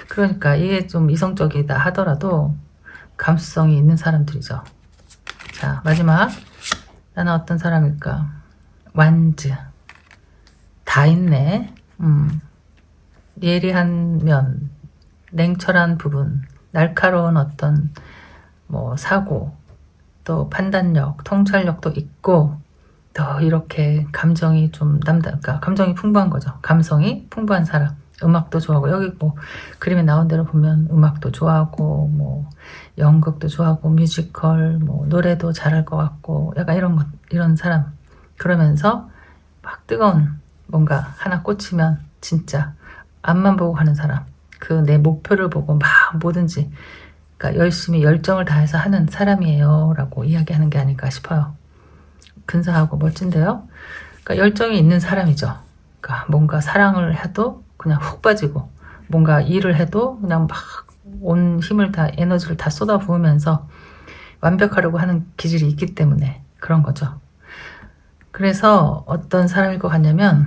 그러니까 이게 좀 이성적이다 하더라도 감수성이 있는 사람들이죠. 자, 마지막. 나는 어떤 사람일까? 완즈. 다 있네. 예리한 면, 냉철한 부분, 날카로운 어떤 뭐 사고, 또 판단력, 통찰력도 있고, 또 이렇게 감정이 좀 그러니까 감정이 풍부한 거죠. 감성이 풍부한 사람. 음악도 좋아하고, 여기 뭐 그림에 나온 대로 보면 음악도 좋아하고, 뭐 연극도 좋아하고, 뮤지컬, 뭐 노래도 잘할 것 같고, 약간 이런 사람. 그러면서 막 뜨거운 뭔가 하나 꽂히면 진짜 앞만 보고 가는 사람. 그 내 목표를 보고 막 뭐든지, 그러니까 열심히 열정을 다해서 하는 사람이에요 라고 이야기하는 게 아닐까 싶어요. 근사하고 멋진데요. 그러니까 열정이 있는 사람이죠. 그러니까 뭔가 사랑을 해도 그냥 훅 빠지고, 뭔가 일을 해도 그냥 막 온 힘을 다, 에너지를 다 쏟아부으면서 완벽하려고 하는 기질이 있기 때문에 그런 거죠. 그래서 어떤 사람일 것 같냐면,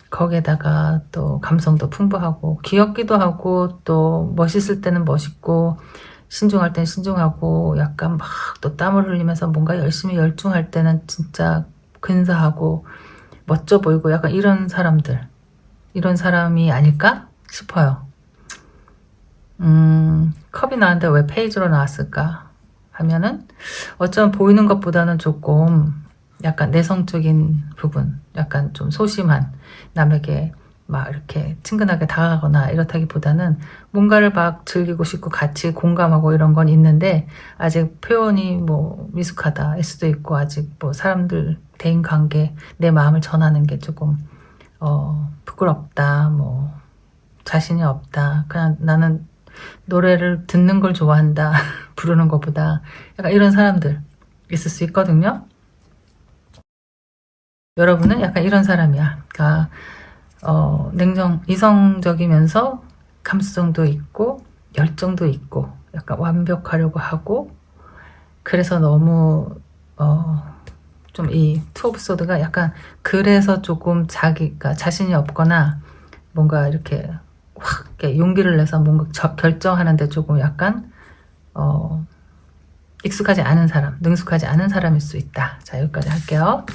거기에다가 또 감성도 풍부하고 귀엽기도 하고, 또 멋있을 때는 멋있고, 신중할 땐 신중하고, 약간 막 또 땀을 흘리면서 뭔가 열심히 열중할 때는 진짜 근사하고 멋져 보이고, 약간 이런 사람들, 이런 사람이 아닐까 싶어요. 컵이 나왔는데 왜 페이지로 나왔을까 하면은, 어쩌면 보이는 것보다는 조금 약간 내성적인 부분, 약간 좀 소심한, 남에게 막 이렇게 친근하게 다가가거나 이렇다기보다는 뭔가를 막 즐기고 싶고 같이 공감하고 이런 건 있는데, 아직 표현이 뭐 미숙하다 할 수도 있고, 아직 뭐 사람들 대인관계 내 마음을 전하는 게 조금 부끄럽다, 뭐 자신이 없다, 그냥 나는 노래를 듣는 걸 좋아한다 부르는 것보다, 약간 이런 사람들 있을 수 있거든요. 여러분은 약간 이런 사람이야. 그러니까 이성적이면서 감수성도 있고 열정도 있고, 약간 완벽하려고 하고, 그래서 너무 좀 이 투 오브 소드가 약간, 그래서 조금 자기가 자신이 없거나 뭔가 이렇게 확 이렇게 용기를 내서 뭔가 결정하는데 조금 약간 익숙하지 않은 사람, 능숙하지 않은 사람일 수 있다. 자, 여기까지 할게요.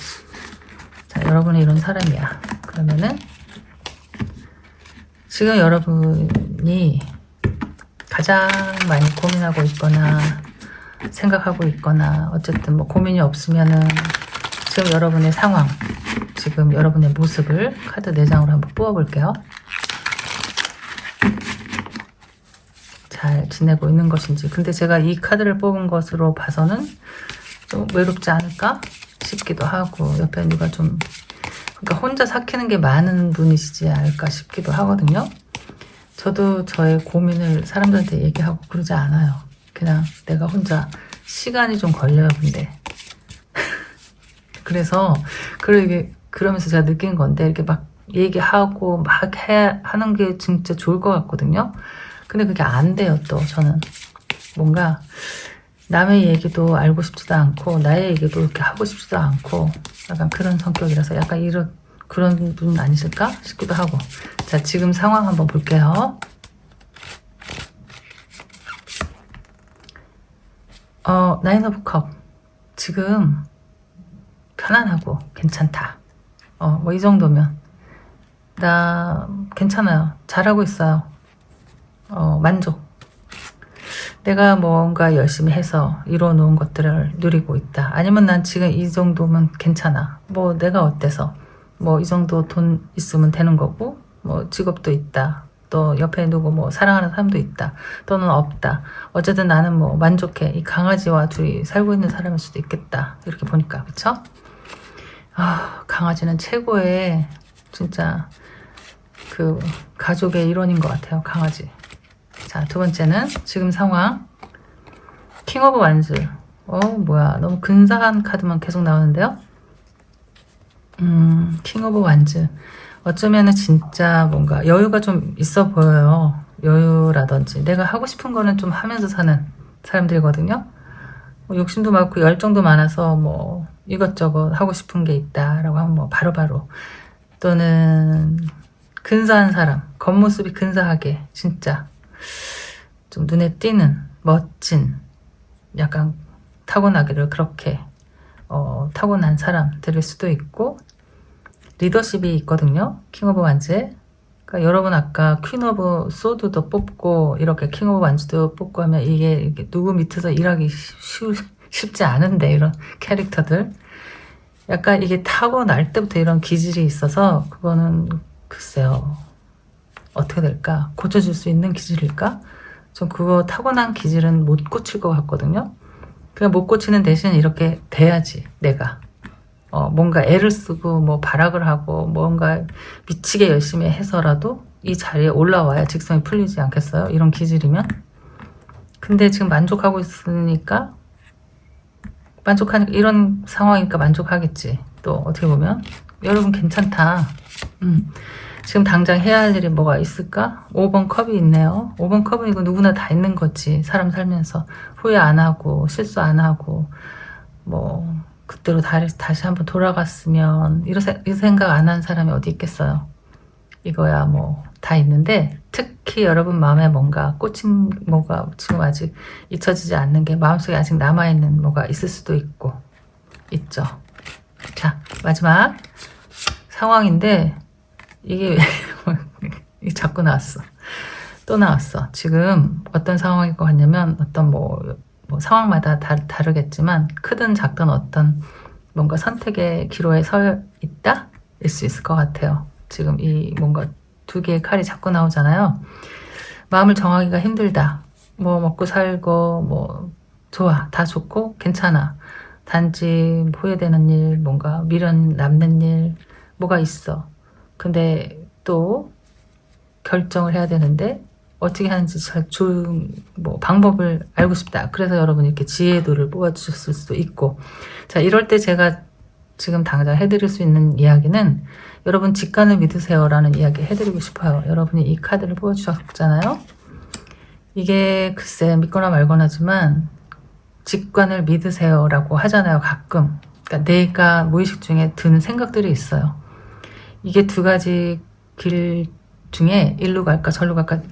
자, 여러분이 이런 사람이야. 그러면은 지금 여러분이 가장 많이 고민하고 있거나 생각하고 있거나, 어쨌든 뭐 고민이 없으면은 지금 여러분의 상황, 지금 여러분의 모습을 카드 4장으로 한번 뽑아볼게요. 자, 잘 지내고 있는 것인지. 근데 제가 이 카드를 뽑은 것으로 봐서는 좀 외롭지 않을까 싶기도 하고, 옆에 누가 좀, 그러니까 혼자 삭히는 게 많은 분이시지 않을까 싶기도 하거든요. 저도 저의 고민을 사람들한테 얘기하고 그러지 않아요. 그냥 내가 혼자 시간이 좀 걸려요, 근데. 그래서 그러면서 제가 느낀 건데, 이렇게 막 얘기하고 막 하는 게 진짜 좋을 것 같거든요. 근데 그게 안 돼요, 또 저는. 뭔가 남의 얘기도 알고 싶지도 않고 나의 얘기도 이렇게 하고 싶지도 않고 약간 그런 성격이라서 약간 그런 분 아니실까 싶기도 하고. 자, 지금 상황 한번 볼게요. 나인 오브 컵. 지금 편안하고 괜찮다. 뭐 이 정도면 나 괜찮아요. 잘하고 있어요. 만족. 내가 뭔가 열심히 해서 이뤄놓은 것들을 누리고 있다. 아니면 난 지금 이 정도면 괜찮아. 뭐 내가 어때서 뭐 이 정도 돈 있으면 되는 거고, 뭐 직업도 있다. 또 옆에 누구 뭐 사랑하는 사람도 있다. 또는 없다. 어쨌든 나는 뭐 만족해. 이 강아지와 둘이 살고 있는 사람일 수도 있겠다. 이렇게 보니까. 그쵸? 강아지는 최고의 진짜 그 가족의 일원인 것 같아요. 강아지. 자, 두 번째는 지금 상황. 킹 오브 완즈. 뭐야. 너무 근사한 카드만 계속 나오는데요. 킹 오브 완즈. 어쩌면은 진짜 뭔가 여유가 좀 있어 보여요. 여유라든지 내가 하고 싶은 거는 좀 하면서 사는 사람들이거든요. 욕심도 많고 열정도 많아서 뭐 이것저것 하고 싶은 게 있다라고 하면 뭐 바로바로. 또는 근사한 사람, 겉모습이 근사하게 진짜 좀 눈에 띄는 멋진, 약간 타고나기를 그렇게 타고난 사람들일 수도 있고, 리더십이 있거든요. 킹 오브 완즈에. 그러니까 여러분 아까 퀸 오브 소드도 뽑고 이렇게 킹 오브 완즈도 뽑고 하면 이게 누구 밑에서 일하기 쉽지 않은데, 이런 캐릭터들. 약간 이게 타고날 때부터 이런 기질이 있어서 그거는 글쎄요. 어떻게 될까? 고쳐줄 수 있는 기질일까? 전 그거 타고난 기질은 못 고칠 것 같거든요. 그냥 못 고치는 대신 이렇게 돼야지, 내가. 뭔가 애를 쓰고 뭐 발악을 하고 뭔가 미치게 열심히 해서라도 이 자리에 올라와야 직성이 풀리지 않겠어요? 이런 기질이면. 근데 지금 만족하고 있으니까, 만족하니까, 이런 상황이니까 만족하겠지. 또 어떻게 보면 여러분 괜찮다. 지금 당장 해야 할 일이 뭐가 있을까? 5번 컵이 있네요. 5번 컵은 이거 누구나 다 있는 거지. 사람 살면서 후회 안 하고 실수 안 하고 뭐 그때로 다시 한번 돌아갔으면, 이런 생각 안 한 사람이 어디 있겠어요. 이거야 뭐 다 있는데, 특히 여러분 마음에 뭔가 꽂힌 뭐가 지금 아직 잊혀지지 않는 게 마음속에 아직 남아있는 뭐가 있을 수도 있고 있죠. 자, 마지막 상황인데 이게 이게 자꾸 나왔어. 또 나왔어. 지금 어떤 상황일 것 같냐면, 어떤 뭐 상황마다 다르겠지만 크든 작든 어떤 뭔가 선택의 기로에 서 있다? 일 수 있을 것 같아요. 지금 이 뭔가 두 개의 칼이 자꾸 나오잖아요. 마음을 정하기가 힘들다. 뭐 먹고 살고 뭐 좋아. 다 좋고 괜찮아. 단지 후회되는 일, 뭔가 미련 남는 일 뭐가 있어. 근데 또 결정을 해야 되는데 어떻게 하는지 잘 좋은 뭐 방법을 알고 싶다. 그래서 여러분이 이렇게 지혜도를 뽑아주셨을 수도 있고. 자, 이럴 때 제가 지금 당장 해드릴 수 있는 이야기는, 여러분 직관을 믿으세요 라는 이야기 해드리고 싶어요. 여러분이 이 카드를 뽑아주셨잖아요. 이게 글쎄 믿거나 말거나지만 직관을 믿으세요 라고 하잖아요, 가끔. 그러니까 내가 무의식 중에 드는 생각들이 있어요. 이게 두 가지 길 중에 일로 갈까 절로 갈까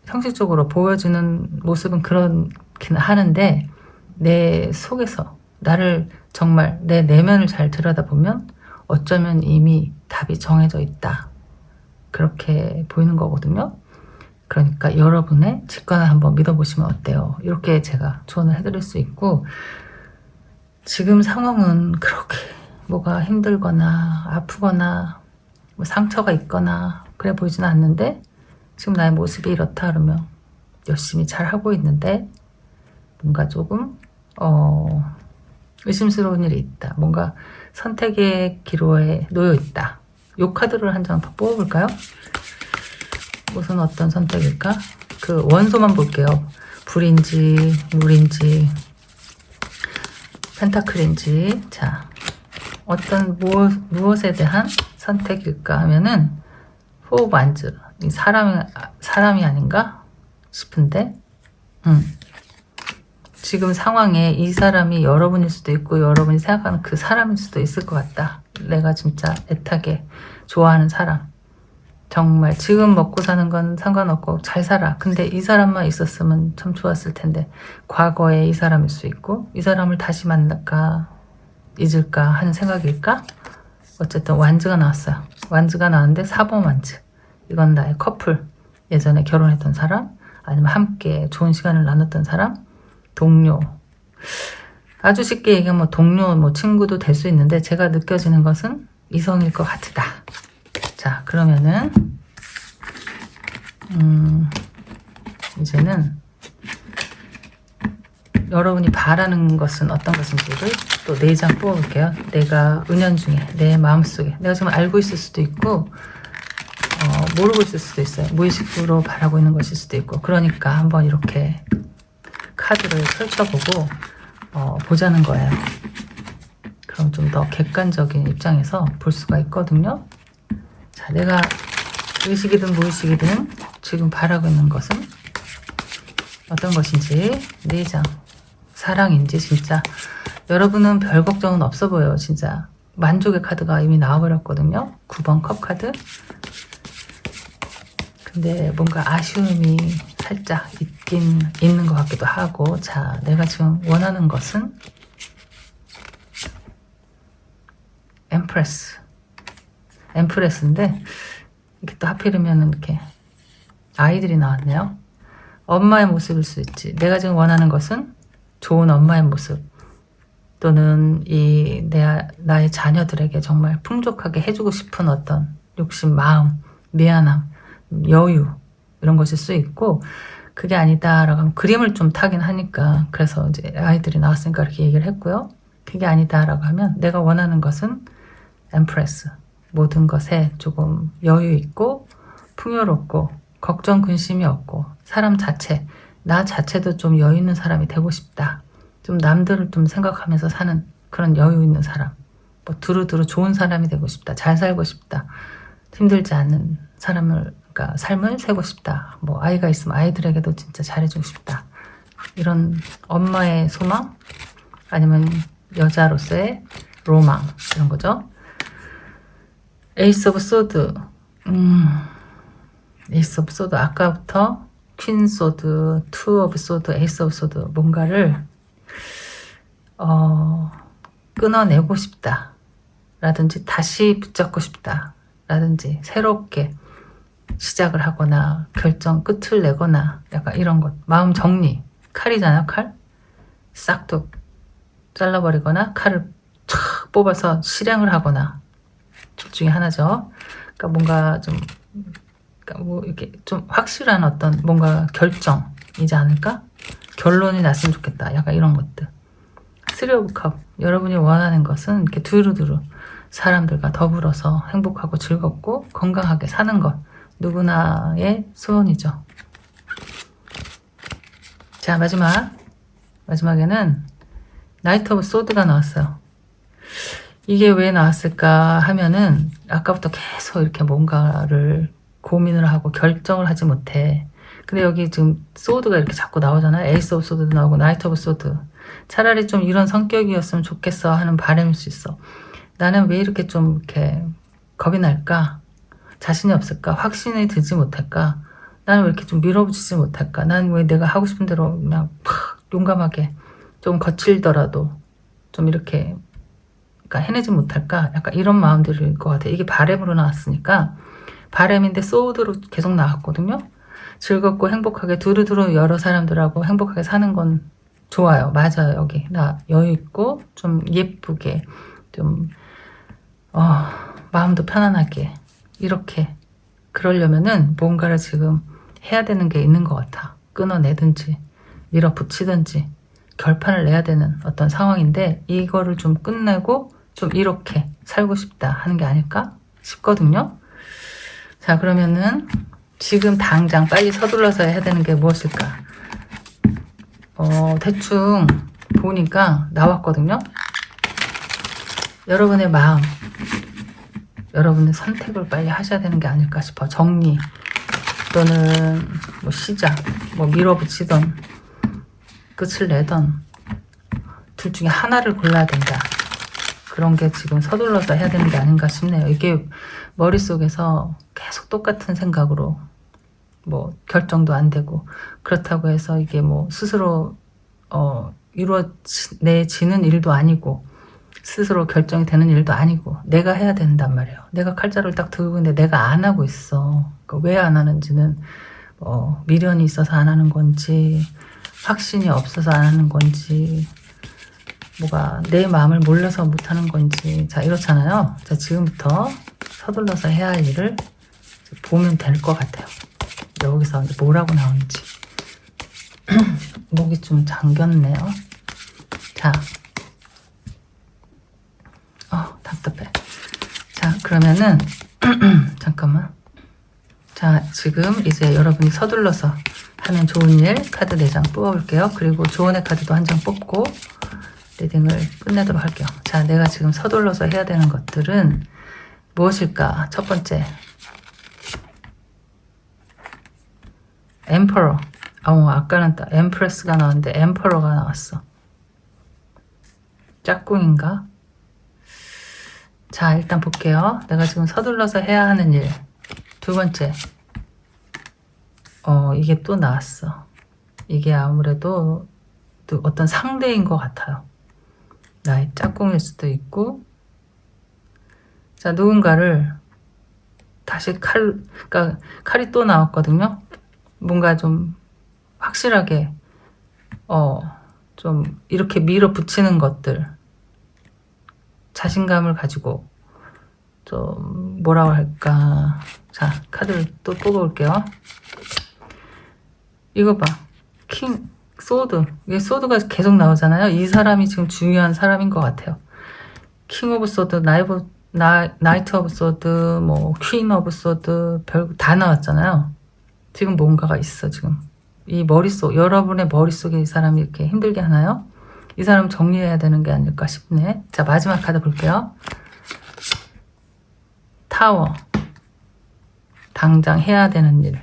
형식적으로 보여주는 모습은 그렇긴 하는데, 내 속에서 나를 정말 내 내면을 잘 들여다보면 어쩌면 이미 답이 정해져 있다. 그렇게 보이는 거거든요. 그러니까 여러분의 직관을 한번 믿어보시면 어때요? 이렇게 제가 조언을 해드릴 수 있고, 지금 상황은 그렇게 뭐가 힘들거나 아프거나 뭐 상처가 있거나 그래 보이지는 않는데, 지금 나의 모습이 이렇다 그러면 열심히 잘 하고 있는데 뭔가 조금 의심스러운 일이 있다. 뭔가 선택의 기로에 놓여 있다. 요 카드를 한 장 더 뽑아볼까요? 무슨 어떤 선택일까? 그 원소만 볼게요. 불인지 물인지 펜타클인지. 자, 어떤 무엇에 대한 선택일까 하면은 포 오브 완즈. 이 사람이 아닌가 싶은데 지금 상황에 이 사람이 여러분일 수도 있고 여러분이 생각하는 그 사람일 수도 있을 것 같다. 내가 진짜 애타게 좋아하는 사람. 정말 지금 먹고 사는 건 상관없고 잘 살아. 근데 이 사람만 있었으면 참 좋았을 텐데 과거에 이 사람일 수 있고 이 사람을 다시 만날까 잊을까 하는 생각일까? 어쨌든 완즈가 나왔어요. 완즈가 나왔는데 4번 완즈. 이건 나의 커플. 예전에 결혼했던 사람 아니면 함께 좋은 시간을 나눴던 사람 동료. 아주 쉽게 얘기하면 뭐 동료, 뭐 친구도 될 수 있는데 제가 느껴지는 것은 이성일 것 같다. 자, 그러면은 이제는 여러분이 바라는 것은 어떤 것인지를 또 4장 뽑아볼게요. 내가 은연중에 내 마음속에 내가 지금 알고 있을 수도 있고 모르고 있을 수도 있어요. 무의식으로 바라고 있는 것일 수도 있고. 그러니까 한번 이렇게 카드를 펼쳐보고 보자는 거예요. 그럼 좀 더 객관적인 입장에서 볼 수가 있거든요. 자, 내가 의식이든 무의식이든 지금 바라고 있는 것은 어떤 것인지 4장. 사랑인지 진짜 여러분은 별 걱정은 없어 보여요. 진짜 만족의 카드가 이미 나와버렸거든요. 9번 컵 카드. 근데 뭔가 아쉬움이 살짝 있는 것 같기도 하고. 자, 내가 지금 원하는 것은 엠프레스인데 이게 또 하필이면 이렇게 아이들이 나왔네요. 엄마의 모습일 수 있지. 내가 지금 원하는 것은 좋은 엄마의 모습 또는 나의 자녀들에게 정말 풍족하게 해주고 싶은 어떤 욕심, 마음, 미안함, 여유 이런 것일 수 있고 그게 아니다라고 하면 그림을 좀 타긴 하니까 그래서 이제 아이들이 나왔으니까 이렇게 얘기를 했고요. 그게 아니다라고 하면 내가 원하는 것은 엠프레스. 모든 것에 조금 여유 있고 풍요롭고 걱정 근심이 없고 사람 자체 나 자체도 좀 여유 있는 사람이 되고 싶다. 좀 남들을 좀 생각하면서 사는 그런 여유 있는 사람. 뭐 두루두루 좋은 사람이 되고 싶다. 잘 살고 싶다. 힘들지 않는 그러니까 삶을 살고 싶다. 뭐 아이가 있으면 아이들에게도 진짜 잘해주고 싶다. 이런 엄마의 소망 아니면 여자로서의 로망 이런 거죠. 에이스 오브 소드. 에이스 오브 소드. 아까부터 퀸 소드, 투 오브 소드, 에이스 오브 소드. 뭔가를 끊어내고 싶다. 라든지 다시 붙잡고 싶다. 라든지 새롭게 시작을 하거나 결정 끝을 내거나 약간 이런 것. 마음 정리. 칼이잖아요. 칼. 싹둑 잘라버리거나 칼을 촥 뽑아서 실행을 하거나 둘 중에 하나죠. 그러니까 뭔가 좀 그러니까 뭐 이렇게 좀 확실한 어떤 뭔가 결정이지 않을까? 결론이 났으면 좋겠다. 약간 이런 것들. 3 오브 컵. 여러분이 원하는 것은 이렇게 두루두루 사람들과 더불어서 행복하고 즐겁고 건강하게 사는 것. 누구나의 소원이죠. 자, 마지막에는 나이트 오브 소드가 나왔어요. 이게 왜 나왔을까 하면은 아까부터 계속 이렇게 뭔가를 고민을 하고 결정을 하지 못해. 근데 여기 지금 소드가 이렇게 자꾸 나오잖아요. 에이스 오브 소드도 나오고 나이트 오브 소드. 차라리 좀 이런 성격이었으면 좋겠어 하는 바람일 수 있어. 나는 왜 이렇게 좀 이렇게 겁이 날까? 자신이 없을까? 확신이 들지 못할까? 나는 왜 이렇게 좀 밀어붙이지 못할까? 난 왜 내가 하고 싶은 대로 그냥 팍 용감하게 좀 거칠더라도 좀 이렇게 그러니까 해내지 못할까? 약간 이런 마음들일 것 같아. 이게 바램으로 나왔으니까 바램인데 소드로 계속 나왔거든요. 즐겁고 행복하게 두루두루 여러 사람들하고 행복하게 사는 건 좋아요. 맞아요. 여기 나 여유 있고 좀 예쁘게 좀 마음도 편안하게 이렇게 그러려면은 뭔가를 지금 해야 되는 게 있는 것 같아. 끊어내든지 밀어붙이든지 결판을 내야 되는 어떤 상황인데 이거를 좀 끝내고 좀 이렇게 살고 싶다 하는 게 아닐까 싶거든요. 자, 그러면은 지금 당장 빨리 서둘러서 해야 되는 게 무엇일까? 대충 보니까 나왔거든요. 여러분의 마음, 여러분의 선택을 빨리 하셔야 되는 게 아닐까 싶어. 정리 또는 뭐 시작, 뭐 밀어붙이던 끝을 내던 둘 중에 하나를 골라야 된다. 그런 게 지금 서둘러서 해야 되는 게 아닌가 싶네요. 이게 머릿속에서 계속 똑같은 생각으로 뭐 결정도 안 되고 그렇다고 해서 이게 뭐 스스로 이루어내지는 일도 아니고 스스로 결정이 되는 일도 아니고 내가 해야 된단 말이에요. 내가 칼자루를 딱 들고 있는데 내가 안 하고 있어. 왜 안 하는지는 미련이 있어서 안 하는 건지 확신이 없어서 안 하는 건지 뭐가 내 마음을 몰라서 못 하는 건지 자 이렇잖아요. 자 지금부터 서둘러서 해야 할 일을 보면 될 것 같아요. 여기서 뭐라고 나오는지 목이 좀 잠겼네요. 자, 답답해. 자, 그러면은 잠깐만. 자, 지금 이제 여러분이 서둘러서 하면 좋은 일 카드 4장 뽑아볼게요. 그리고 조언의 카드도 한 장 뽑고 리딩을 끝내도록 할게요. 자, 내가 지금 서둘러서 해야 되는 것들은 무엇일까? 첫 번째, 엠퍼러. 아까는 엠프레스가 나왔는데 엠퍼러가 나왔어. 짝꿍인가? 자, 일단 볼게요. 내가 지금 서둘러서 해야 하는 일. 두 번째, 이게 또 나왔어. 이게 아무래도 어떤 상대인 것 같아요. 나의 짝꿍일 수도 있고. 자, 누군가를 다시 그러니까 칼이 또 나왔거든요. 뭔가 좀 확실하게 좀 이렇게 밀어붙이는 것들, 자신감을 가지고 좀 뭐라고 할까. 자, 카드를 또 뽑아볼게요. 이거 봐. 킹, 소드. 이게 소드가 계속 나오잖아요. 이 사람이 지금 중요한 사람인 것 같아요. 킹 오브 소드, 나이트 오브 소드, 뭐 퀸 오브 소드, 별거 다 나왔잖아요. 지금 뭔가가 있어. 지금 이 머릿속, 여러분의 머릿속에 이 사람이 이렇게 힘들게 하나요? 이 사람 정리해야 되는 게 아닐까 싶네. 자, 마지막 카드 볼게요. 타워. 당장 해야 되는 일.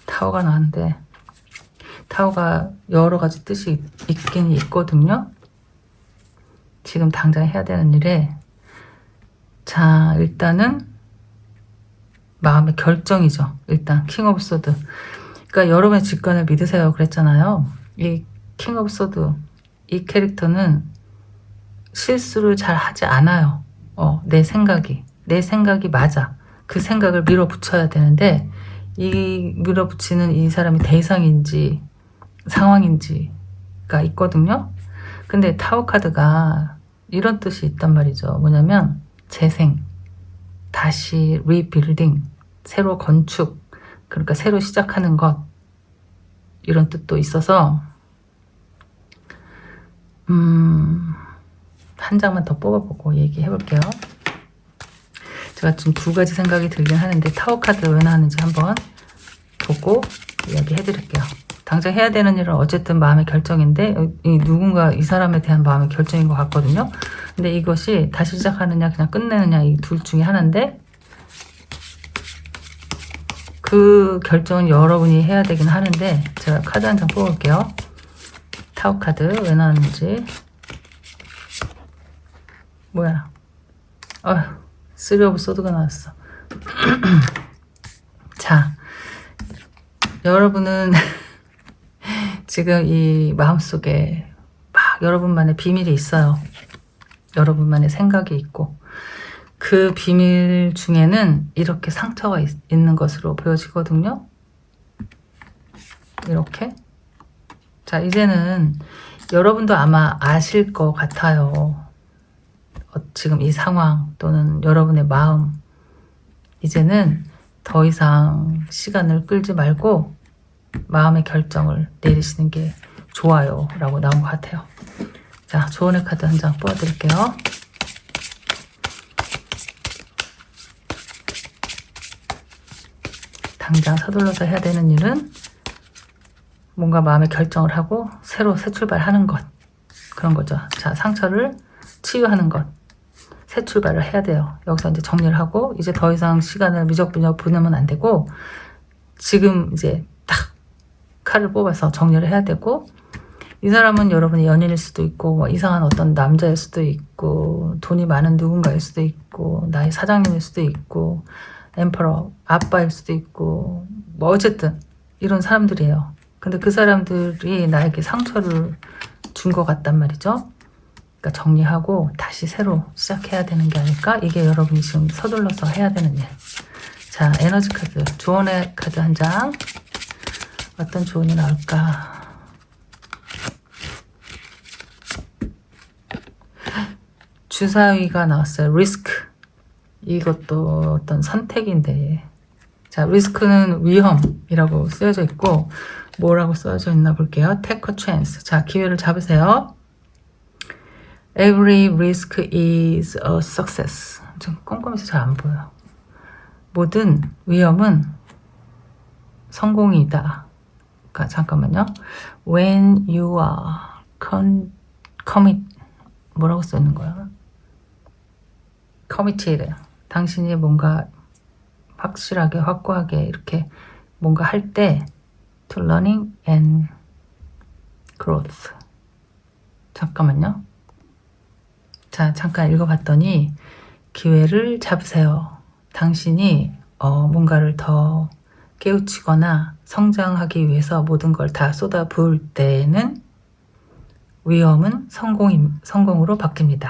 타워가 나왔는데 타워가 여러 가지 뜻이 있긴 있거든요. 지금 당장 해야 되는 일에 자, 일단은 마음의 결정이죠. 일단 킹 오브 소드. 그러니까 여러분의 직관을 믿으세요 그랬잖아요. 이 킹 오브 소드, 이 캐릭터는 실수를 잘 하지 않아요. 내 생각이 맞아. 그 생각을 밀어붙여야 되는데 이 밀어붙이는 이 사람이 대상인지 상황인지가 있거든요. 근데 타워 카드가 이런 뜻이 있단 말이죠. 뭐냐면 재생, 다시 리빌딩, 새로 건축, 그러니까 새로 시작하는 것, 이런 뜻도 있어서 한 장만 더 뽑아보고 얘기해 볼게요. 제가 지금 두 가지 생각이 들긴 하는데 타워 카드 왜 나왔는지 한번 보고 이야기해 드릴게요. 당장 해야 되는 일은 어쨌든 마음의 결정인데 누군가 이 사람에 대한 마음의 결정인 것 같거든요. 근데 이것이 다시 시작하느냐 그냥 끝내느냐 이 둘 중에 하나인데 그 결정은 여러분이 해야 되긴 하는데 제가 카드 한 장 뽑을게요. 타워 카드 왜 나왔는지. 뭐야, 쓰리 오브 소드가 나왔어. 자, 여러분은 지금 이 마음속에 막 여러분만의 비밀이 있어요. 여러분만의 생각이 있고 그 비밀 중에는 이렇게 상처가 있는 것으로 보여지거든요. 이렇게. 자, 이제는 여러분도 아마 아실 것 같아요. 지금 이 상황 또는 여러분의 마음. 이제는 더 이상 시간을 끌지 말고 마음의 결정을 내리시는 게 좋아요 라고 나온 것 같아요. 자, 조언의 카드 한 장 뽑아드릴게요. 당장 서둘러서 해야 되는 일은 뭔가 마음의 결정을 하고 새로 새 출발하는 것, 그런 거죠. 자, 상처를 치유하는 것, 새 출발을 해야 돼요. 여기서 이제 정리를 하고 이제 더 이상 시간을 미적미적 보내면 안 되고 지금 이제 딱 칼을 뽑아서 정리를 해야 되고, 이 사람은 여러분의 연인일 수도 있고 뭐 이상한 어떤 남자일 수도 있고 돈이 많은 누군가일 수도 있고 나의 사장님일 수도 있고 엠퍼러 아빠일 수도 있고 뭐 어쨌든 이런 사람들이에요. 근데 그 사람들이 나에게 상처를 준 것 같단 말이죠. 그러니까 정리하고 다시 새로 시작해야 되는 게 아닐까? 이게 여러분이 지금 서둘러서 해야 되는 일. 자, 에너지 카드, 조언의 카드 한 장. 어떤 조언이 나올까? 주사위가 나왔어요. 리스크. 이것도 어떤 선택인데, 자, 리스크는 위험이라고 쓰여져 있고 뭐라고 써져 있나 볼게요. Take a chance. 자, 기회를 잡으세요. Every risk is a success. 좀 꼼꼼해서 잘 안 보여. 모든 위험은 성공이다. 그러니까 잠깐만요. When you are commit, 뭐라고 써 있는 거야? committed. 당신이 뭔가 확실하게 확고하게 이렇게 뭔가 할 때 to learning and growth. 잠깐만요. 자, 잠깐 읽어봤더니 기회를 잡으세요. 당신이 뭔가를 더 깨우치거나 성장하기 위해서 모든 걸 다 쏟아부을 때에는 위험은 성공으로 바뀝니다.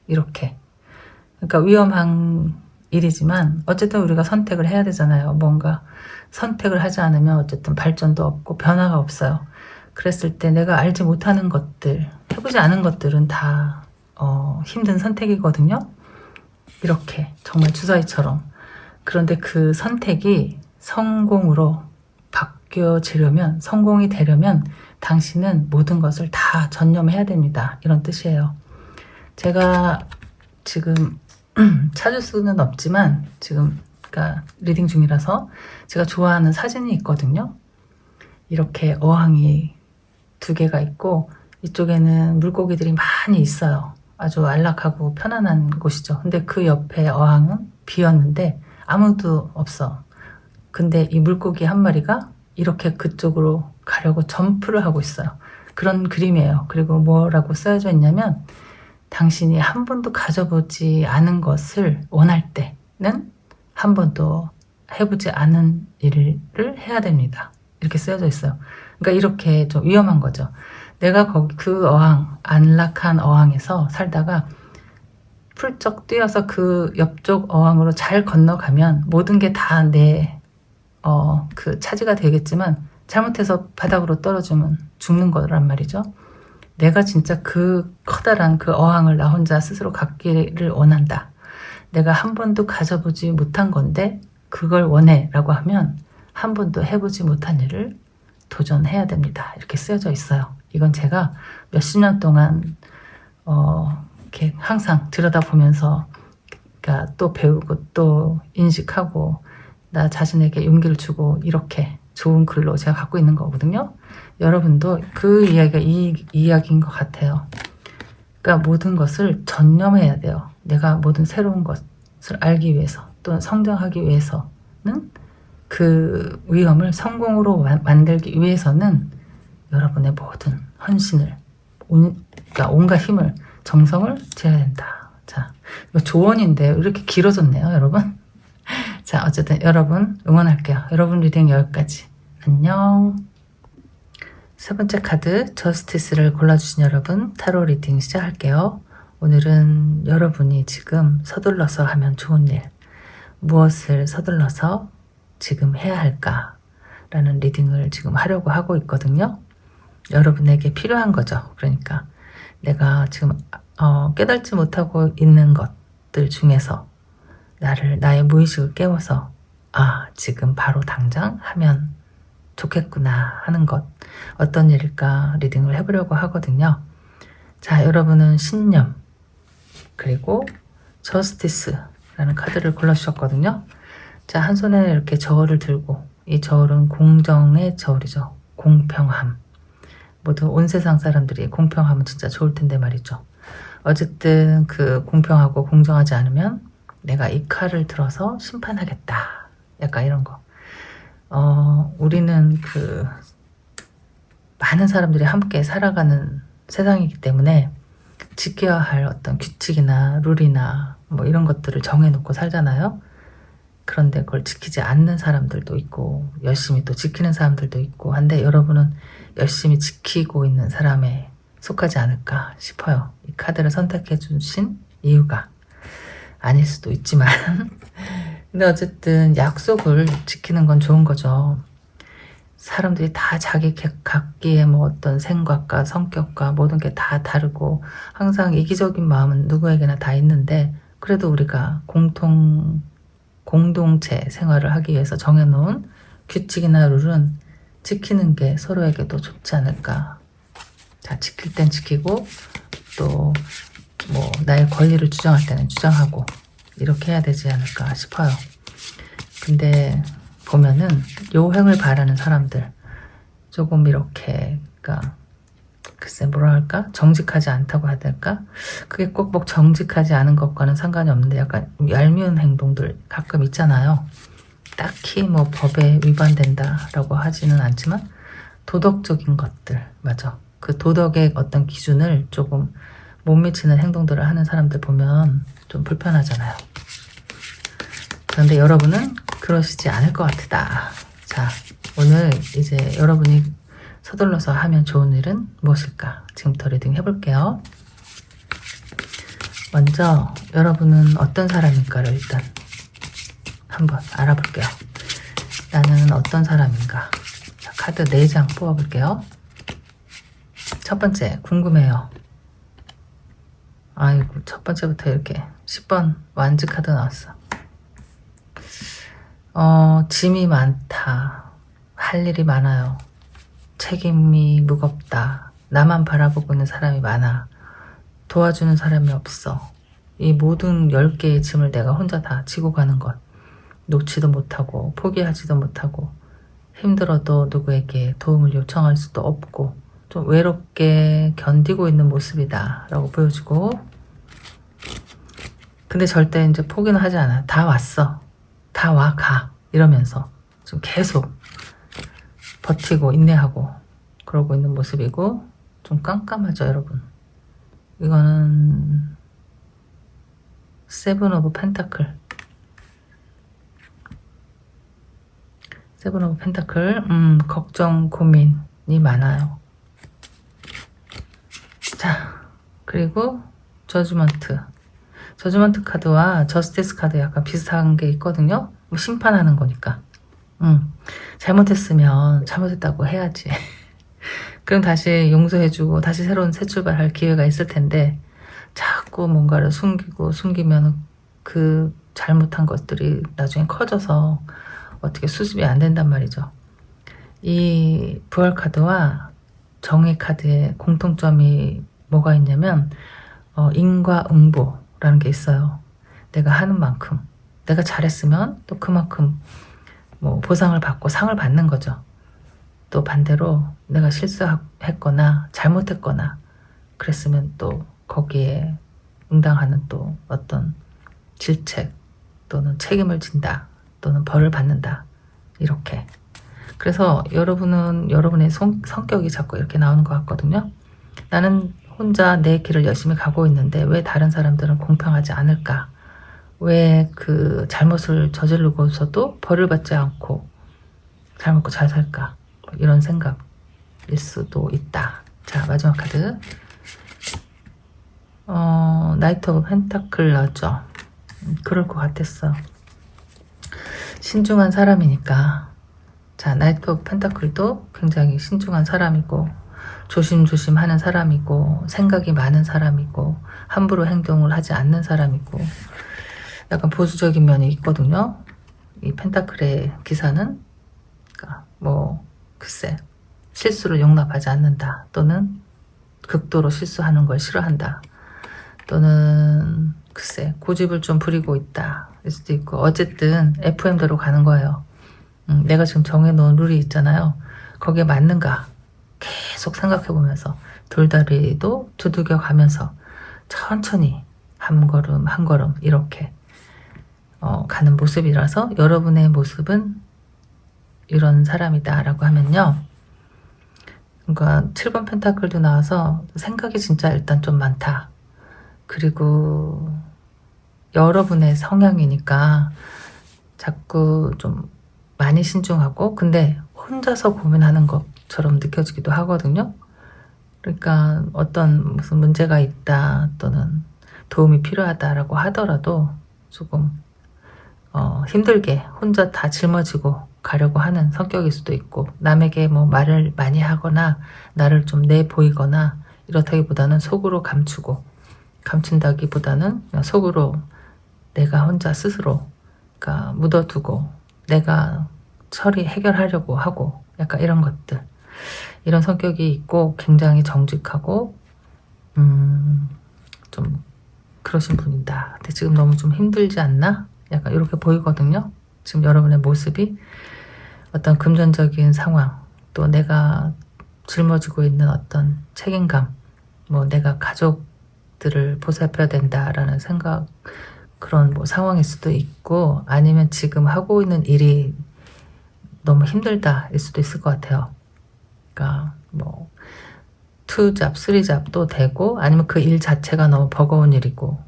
이렇게. 그러니까 위험한 일이지만 어쨌든 우리가 선택을 해야 되잖아요. 뭔가 선택을 하지 않으면 어쨌든 발전도 없고 변화가 없어요. 그랬을 때 내가 알지 못하는 것들, 해보지 않은 것들은 다 힘든 선택이거든요. 이렇게 정말 주사위처럼. 그런데 그 선택이 성공으로 바뀌어지려면, 성공이 되려면 당신은 모든 것을 다 전념해야 됩니다. 이런 뜻이에요. 제가 지금 찾을 수는 없지만 지금 그러니까 리딩 중이라서 제가 좋아하는 사진이 있거든요. 이렇게 어항이 2개가 있고 이쪽에는 물고기들이 많이 있어요. 아주 안락하고 편안한 곳이죠. 근데 그 옆에 어항은 비었는데 아무도 없어. 근데 이 물고기 한 마리가 이렇게 그쪽으로 가려고 점프를 하고 있어요. 그런 그림이에요. 그리고 뭐라고 쓰여져 있냐면 당신이 한 번도 가져보지 않은 것을 원할 때는 한 번도 해보지 않은 일을 해야 됩니다. 이렇게 쓰여져 있어요. 그러니까 이렇게 좀 위험한 거죠. 내가 거기 그 어항, 안락한 어항에서 살다가 풀쩍 뛰어서 그 옆쪽 어항으로 잘 건너가면 모든 게 다 내 그 차지가 되겠지만 잘못해서 바닥으로 떨어지면 죽는 거란 말이죠. 내가 진짜 그 커다란 그 어항을 나 혼자 스스로 갖기를 원한다. 내가 한 번도 가져보지 못한 건데 그걸 원해 라고 하면 한 번도 해보지 못한 일을 도전해야 됩니다. 이렇게 쓰여져 있어요. 이건 제가 몇십 년 동안 이렇게 항상 들여다보면서 그러니까 또 배우고 또 인식하고 나 자신에게 용기를 주고 이렇게 좋은 글로 제가 갖고 있는 거거든요. 여러분도 그 이야기가 이 이야기인 것 같아요. 그러니까 모든 것을 전념해야 돼요. 내가 모든 새로운 것을 알기 위해서 또는 성장하기 위해서는 그 위험을 성공으로 만들기 위해서는 여러분의 모든 헌신을 그러니까 온갖 힘을 정성을 지어야 된다. 자, 이거 조언인데 이렇게 길어졌네요, 여러분. 자, 어쨌든 여러분 응원할게요. 여러분 리딩 여기까지. 안녕. 세 번째 카드 저스티스를 골라주신 여러분 타로 리딩 시작할게요. 오늘은 여러분이 지금 서둘러서 하면 좋은 일, 무엇을 서둘러서 지금 해야 할까 라는 리딩을 지금 하려고 하고 있거든요. 여러분에게 필요한 거죠. 그러니까 내가 지금 깨닫지 못하고 있는 것들 중에서 나의 무의식을 깨워서 아, 지금 바로 당장 하면 좋겠구나 하는 것, 어떤 일일까 리딩을 해보려고 하거든요. 자, 여러분은 신념 그리고 저스티스라는 카드를 골라주셨거든요. 자, 한 손에 이렇게 저울을 들고, 이 저울은 공정의 저울이죠. 공평함. 모두 온 세상 사람들이 공평하면 진짜 좋을 텐데 말이죠. 어쨌든 그 공평하고 공정하지 않으면 내가 이 칼을 들어서 심판하겠다. 약간 이런 거. 우리는 그 많은 사람들이 함께 살아가는 세상이기 때문에 지켜야 할 어떤 규칙이나 룰이나 뭐 이런 것들을 정해놓고 살잖아요. 그런데 그걸 지키지 않는 사람들도 있고 열심히 또 지키는 사람들도 있고 한데, 여러분은 열심히 지키고 있는 사람에 속하지 않을까 싶어요. 이 카드를 선택해 주신 이유가 아닐 수도 있지만 근데 어쨌든 약속을 지키는 건 좋은 거죠. 사람들이 다 자기 각기의 뭐 어떤 생각과 성격과 모든 게 다 다르고 항상 이기적인 마음은 누구에게나 다 있는데, 그래도 우리가 공동체 생활을 하기 위해서 정해놓은 규칙이나 룰은 지키는 게 서로에게도 좋지 않을까. 자, 지킬 땐 지키고 또 뭐 나의 권리를 주장할 때는 주장하고 이렇게 해야 되지 않을까 싶어요. 근데 보면은 요행을 바라는 사람들, 조금 이렇게, 그러니까 글쎄 뭐라 할까, 정직하지 않다고 해야 될까, 그게 꼭 뭐 정직하지 않은 것과는 상관이 없는데 약간 얄미운 행동들 가끔 있잖아요. 딱히 뭐 법에 위반된다라고 하지는 않지만 도덕적인 것들, 맞아, 그 도덕의 어떤 기준을 조금 못 미치는 행동들을 하는 사람들 보면 좀 불편하잖아요. 그런데 여러분은 그러시지 않을 것 같다. 자, 오늘 이제 여러분이 서둘러서 하면 좋은 일은 무엇일까? 지금부터 리딩 해볼게요. 먼저 여러분은 어떤 사람인가를 일단 한번 알아볼게요. 나는 어떤 사람인가? 자, 카드 4장 뽑아볼게요. 첫 번째, 궁금해요. 아이고, 첫 번째부터 이렇게 10번 완즈 카드 나왔어. 짐이 많다. 할 일이 많아요. 책임이 무겁다. 나만 바라보고 있는 사람이 많아. 도와주는 사람이 없어. 이 모든 10개의 짐을 내가 혼자 다 지고 가는 것. 놓지도 못하고 포기하지도 못하고 힘들어도 누구에게 도움을 요청할 수도 없고 좀 외롭게 견디고 있는 모습이다 라고 보여주고, 근데 절대 이제 포기는 하지 않아. 다 왔어. 다 와, 가. 이러면서 좀 계속 버티고 인내하고 그러고 있는 모습이고, 좀 깜깜하죠, 여러분. 이거는 세븐 오브 펜타클. 세븐 오브 펜타클. 걱정, 고민이 많아요. 자, 그리고 저주먼트. 저주먼트 카드와 저스티스 카드 약간 비슷한 게 있거든요. 뭐 심판하는 거니까. 잘못했으면 잘못했다고 해야지. 그럼 다시 용서해주고 다시 새로운 새 출발할 기회가 있을 텐데, 자꾸 뭔가를 숨기면 그 잘못한 것들이 나중에 커져서 어떻게 수습이 안 된단 말이죠. 이 부활 카드와 정의 카드의 공통점이 뭐가 있냐면 인과응보라는 게 있어요. 내가 하는 만큼, 내가 잘했으면 또 그만큼 뭐 보상을 받고 상을 받는 거죠. 또 반대로 내가 실수했거나 잘못했거나 그랬으면 또 거기에 응당하는 또 어떤 질책 또는 책임을 진다 또는 벌을 받는다, 이렇게. 그래서 여러분은 여러분의 성격이 자꾸 이렇게 나오는 것 같거든요. 나는 혼자 내 길을 열심히 가고 있는데 왜 다른 사람들은 공평하지 않을까? 왜 그 잘못을 저지르고서도 벌을 받지 않고 잘 먹고 잘 살까? 이런 생각일 수도 있다. 자, 마지막 카드. 나이트 오브 펜타클 나왔죠. 그럴 것 같았어. 신중한 사람이니까. 자, 나이트 오브 펜타클도 굉장히 신중한 사람이고 조심조심 하는 사람이고 생각이 많은 사람이고 함부로 행동을 하지 않는 사람이고 약간 보수적인 면이 있거든요. 이 펜타클의 기사는 그러니까 뭐 글쎄 실수를 용납하지 않는다, 또는 극도로 실수하는 걸 싫어한다, 또는 글쎄 고집을 좀 부리고 있다 일 수도 있고, 어쨌든 FM대로 가는 거예요. 내가 지금 정해놓은 룰이 있잖아요. 거기에 맞는가 계속 생각해보면서 돌다리도 두들겨 가면서 천천히 한 걸음 한 걸음 이렇게 가는 모습이라서, 여러분의 모습은 이런 사람이다 라고 하면요, 그러니까 7번 펜타클도 나와서 생각이 진짜 일단 좀 많다, 그리고 여러분의 성향이니까 자꾸 좀 많이 신중하고, 근데 혼자서 고민하는 것처럼 느껴지기도 하거든요. 그러니까 어떤 무슨 문제가 있다 또는 도움이 필요하다라고 하더라도 조금 힘들게 혼자 다 짊어지고 가려고 하는 성격일 수도 있고, 남에게 뭐 말을 많이 하거나 나를 좀 내보이거나 이렇다기보다는 속으로 감춘다기보다는 그냥 속으로 내가 혼자 스스로 그러니까 묻어두고 내가 해결하려고 하고, 약간 이런 것들, 이런 성격이 있고 굉장히 정직하고 좀 그러신 분이다. 근데 지금 너무 좀 힘들지 않나? 약간 이렇게 보이거든요. 지금 여러분의 모습이 어떤 금전적인 상황, 또 내가 짊어지고 있는 어떤 책임감, 뭐 내가 가족들을 보살펴야 된다라는 생각, 그런 뭐 상황일 수도 있고, 아니면 지금 하고 있는 일이 너무 힘들다일 수도 있을 것 같아요. 그러니까 뭐 2잡, 3잡도 되고, 아니면 그 일 자체가 너무 버거운 일이고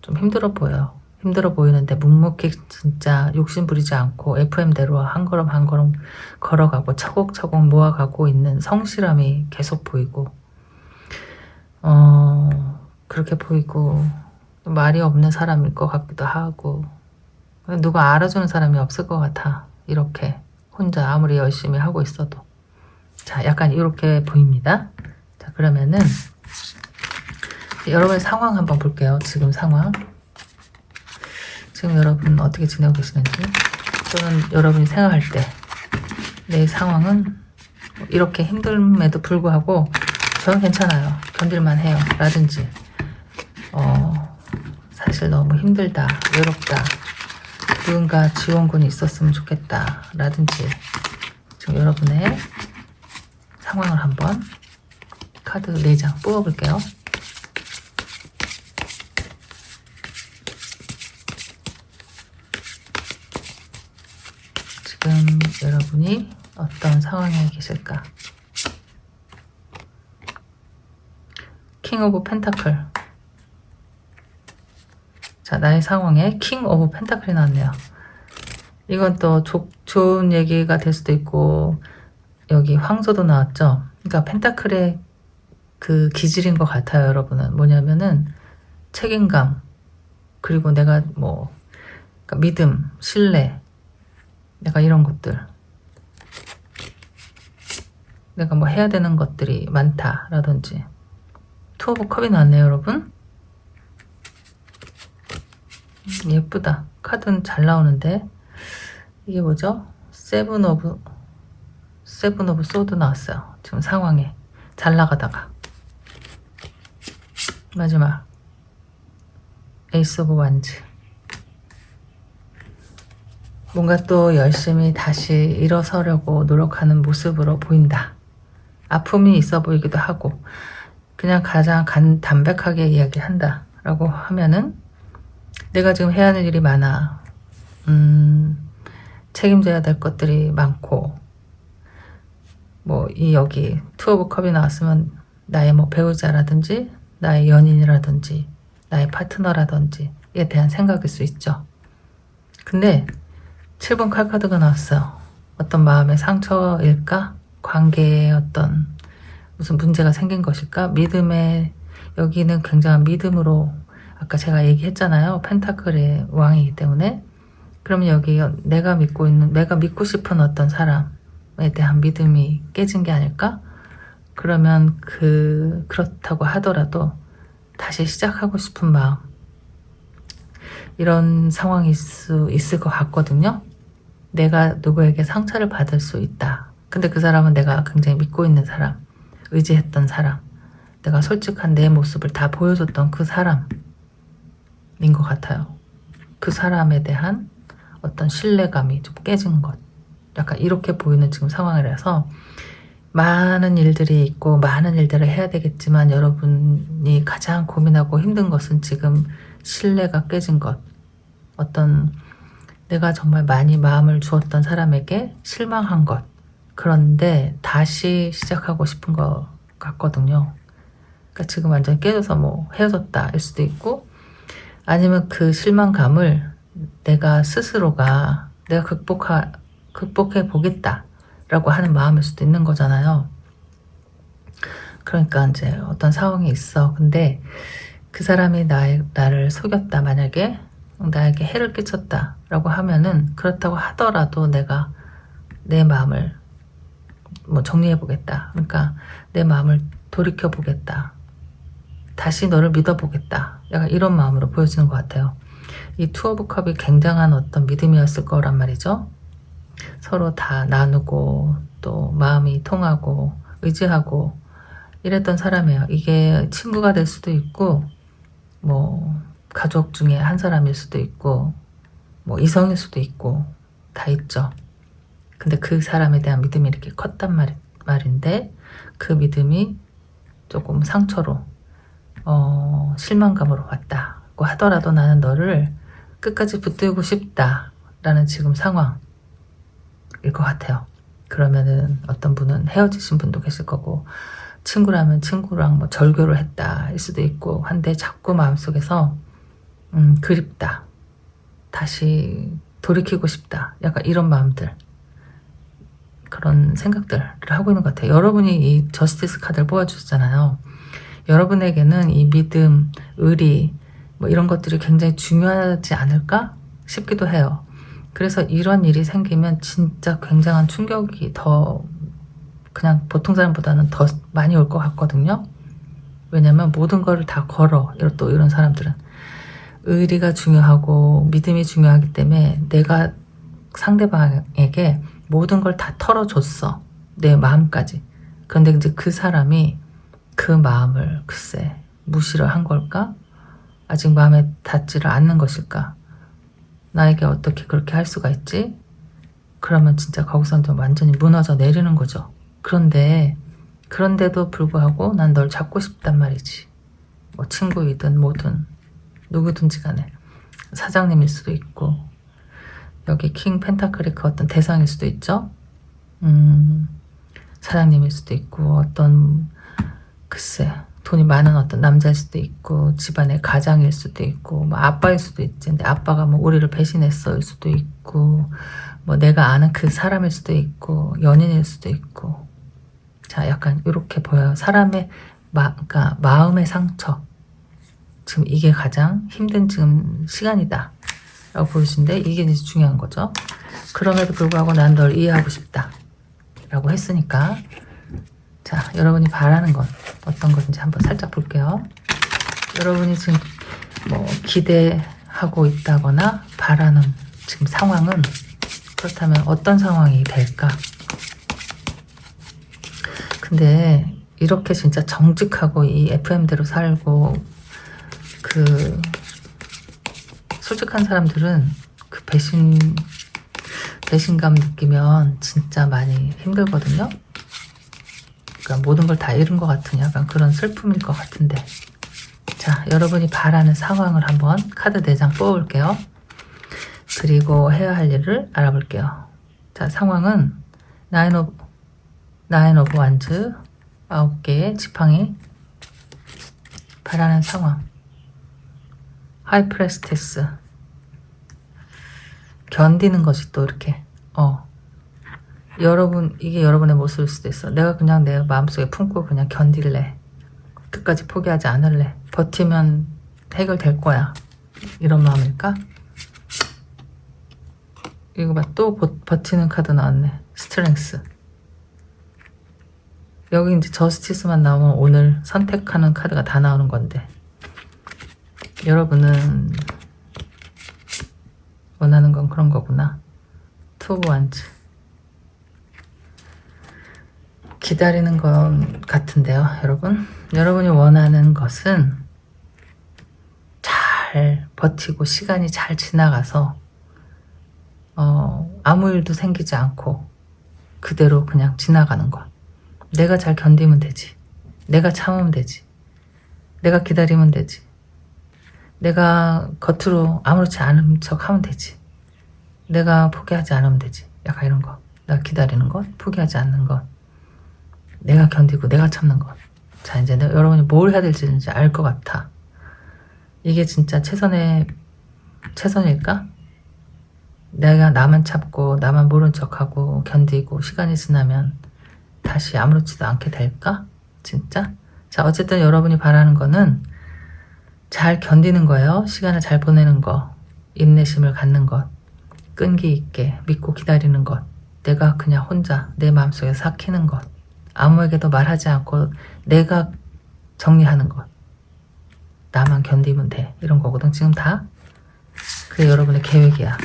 좀 힘들어 보여요. 힘들어 보이는데 묵묵히 진짜 욕심 부리지 않고 FM대로 한 걸음 한 걸음 걸어가고 차곡차곡 모아가고 있는 성실함이 계속 보이고, 그렇게 보이고, 말이 없는 사람일 것 같기도 하고, 누가 알아주는 사람이 없을 것 같아. 이렇게 혼자 아무리 열심히 하고 있어도. 자, 약간 이렇게 보입니다. 자, 그러면은 여러분의 상황 한번 볼게요. 지금 상황. 지금 여러분 어떻게 지내고 계시는지, 또는 여러분이 생각할 때 내 상황은 이렇게 힘듦에도 불구하고 저는 괜찮아요, 견딜만 해요 라든지, 사실 너무 힘들다, 외롭다, 누군가 지원군이 있었으면 좋겠다 라든지, 지금 여러분의 상황을 한번 카드 4장 뽑아볼게요. 지금 여러분이 어떤 상황에 계실까? 킹 오브 펜타클. 자, 나의 상황에 킹 오브 펜타클이 나왔네요. 이건 또 좋은 얘기가 될 수도 있고, 여기 황소도 나왔죠. 그러니까 펜타클의 그 기질인 것 같아요. 여러분은 뭐냐면은 책임감, 그리고 내가 뭐 그러니까 믿음, 신뢰, 내가 이런 것들, 내가 뭐 해야 되는 것들이 많다라든지. 투 오브 컵이 나왔네요, 여러분. 예쁘다. 카드는 잘 나오는데 이게 뭐죠? 세븐 오브 소드 나왔어요. 지금 상황에 잘 나가다가 마지막 에이스 오브 완즈. 뭔가 또 열심히 다시 일어서려고 노력하는 모습으로 보인다. 아픔이 있어 보이기도 하고, 그냥 가장 담백하게 이야기한다 라고 하면은, 내가 지금 해야 하는 일이 많아, 책임져야 될 것들이 많고, 뭐 여기 투 오브 컵이 나왔으면 나의 뭐 배우자라든지 나의 연인이라든지 나의 파트너라든지에 대한 생각일 수 있죠. 근데 7번 칼카드가 나왔어요. 어떤 마음의 상처일까? 관계에 어떤 무슨 문제가 생긴 것일까? 믿음의, 여기는 굉장한 믿음으로, 아까 제가 얘기했잖아요. 펜타클의 왕이기 때문에. 그러면 여기 내가 믿고 싶은 어떤 사람에 대한 믿음이 깨진 게 아닐까? 그러면 그렇다고 하더라도 다시 시작하고 싶은 마음, 이런 상황일 수 있을 것 같거든요. 내가 누구에게 상처를 받을 수 있다. 근데 그 사람은 내가 굉장히 믿고 있는 사람, 의지했던 사람, 내가 솔직한 내 모습을 다 보여줬던 그 사람인 것 같아요. 그 사람에 대한 어떤 신뢰감이 좀 깨진 것. 약간 이렇게 보이는 지금 상황이라서 많은 일들이 있고 많은 일들을 해야 되겠지만 여러분이 가장 고민하고 힘든 것은 지금 신뢰가 깨진 것. 어떤 내가 정말 많이 마음을 주었던 사람에게 실망한 것. 그런데 다시 시작하고 싶은 것 같거든요. 그러니까 지금 완전히 깨져서 뭐 헤어졌다 일 수도 있고 아니면 그 실망감을 내가 스스로가 내가 극복해 보겠다 라고 하는 마음일 수도 있는 거잖아요. 그러니까 이제 어떤 상황이 있어. 근데 그 사람이 나를 속였다. 만약에 나에게 해를 끼쳤다 라고 하면은 그렇다고 하더라도 내가 내 마음을 뭐 정리해 보겠다. 그러니까 내 마음을 돌이켜 보겠다. 다시 너를 믿어 보겠다. 약간 이런 마음으로 보여지는 것 같아요. 이 투 오브 컵이 굉장한 어떤 믿음이었을 거란 말이죠. 서로 다 나누고 또 마음이 통하고 의지하고 이랬던 사람이에요. 이게 친구가 될 수도 있고 뭐 가족 중에 한 사람일 수도 있고 뭐 이성일 수도 있고 다 있죠. 근데 그 사람에 대한 믿음이 이렇게 컸단 말인데 그 믿음이 조금 상처로 실망감으로 왔다고 하더라도 나는 너를 끝까지 붙들고 싶다라는 지금 상황일 것 같아요. 그러면은 어떤 분은 헤어지신 분도 계실 거고 친구라면 친구랑 뭐 절교를 했다 일 수도 있고 한데 자꾸 마음속에서 그립다 다시 돌이키고 싶다 약간 이런 마음들 그런 생각들을 하고 있는 것 같아요. 여러분이 이 저스티스 카드를 뽑아주셨잖아요. 여러분에게는 이 믿음, 의리 뭐 이런 것들이 굉장히 중요하지 않을까 싶기도 해요. 그래서 이런 일이 생기면 진짜 굉장한 충격이 더 그냥 보통 사람보다는 더 많이 올 것 같거든요. 왜냐면 모든 거를 다 걸어. 또 이런 사람들은 의리가 중요하고 믿음이 중요하기 때문에 내가 상대방에게 모든 걸 다 털어줬어. 내 마음까지. 그런데 이제 그 사람이 그 마음을 글쎄 무시를 한 걸까? 아직 마음에 닿지를 않는 것일까? 나에게 어떻게 그렇게 할 수가 있지? 그러면 진짜 거기서 좀 완전히 무너져 내리는 거죠. 그런데도 불구하고 난 널 잡고 싶단 말이지. 뭐 친구이든 뭐든 누구든지 간에 사장님일 수도 있고 여기 킹 펜타클이 그 어떤 대상일 수도 있죠. 사장님일 수도 있고 어떤 글쎄 돈이 많은 어떤 남자일 수도 있고 집안의 가장일 수도 있고 뭐 아빠일 수도 있지. 근데 아빠가 뭐 우리를 배신했어일 수도 있고 뭐 내가 아는 그 사람일 수도 있고 연인일 수도 있고 자 약간 이렇게 보여요. 사람의 그러니까 마음의 상처 지금 이게 가장 힘든 지금 시간이다 라고 보여주는데 이게 이제 중요한 거죠. 그럼에도 불구하고 난 널 이해하고 싶다 라고 했으니까 자 여러분이 바라는 건 어떤 것인지 한번 살짝 볼게요. 여러분이 지금 뭐 기대하고 있다거나 바라는 지금 상황은 그렇다면 어떤 상황이 될까? 근데 이렇게 진짜 정직하고 이 FM대로 살고 그 솔직한 사람들은 그 배신감 느끼면 진짜 많이 힘들거든요. 그러니까 모든 걸 다 잃은 것 같은 약간 그런 슬픔일 것 같은데 자 여러분이 바라는 상황을 한번 카드 4장 뽑아볼게요. 그리고 해야 할 일을 알아볼게요. 자 상황은 나인 오브 완즈 9개의 지팡이 바라는 상황 하이프레스테스 견디는 것이 또 이렇게 이게 여러분의 모습일 수도 있어. 내가 그냥 내 마음속에 품고 그냥 견딜래. 끝까지 포기하지 않을래. 버티면 해결될 거야. 이런 마음일까? 이거 봐. 또 버티는 카드 나왔네. 스트렝스. 여기 이제 저스티스만 나오면 오늘 선택하는 카드가 다 나오는 건데 여러분은 원하는 건 그런 거구나. 투 오브 완즈. 기다리는 것 같은데요, 여러분. 여러분이 원하는 것은 잘 버티고 시간이 잘 지나가서 아무 일도 생기지 않고 그대로 그냥 지나가는 것. 내가 잘 견디면 되지. 내가 참으면 되지. 내가 기다리면 되지. 내가 겉으로 아무렇지 않은 척 하면 되지. 내가 포기하지 않으면 되지. 약간 이런 거. 내가 기다리는 것, 포기하지 않는 것, 내가 견디고 내가 참는 것. 자, 이제 여러분이 뭘 해야 될지 이제 알 것 같아. 이게 진짜 최선일까? 내가 나만 참고 나만 모른 척하고 견디고 시간이 지나면 다시 아무렇지도 않게 될까? 진짜? 자, 어쨌든 여러분이 바라는 거는 잘 견디는 거예요. 시간을 잘 보내는 거, 인내심을 갖는 것, 끈기 있게 믿고 기다리는 것, 내가 그냥 혼자 내 마음속에 삭히는 것, 아무에게도 말하지 않고 내가 정리하는 것, 나만 견디면 돼. 이런 거거든 지금 다. 그게 여러분의 계획이야.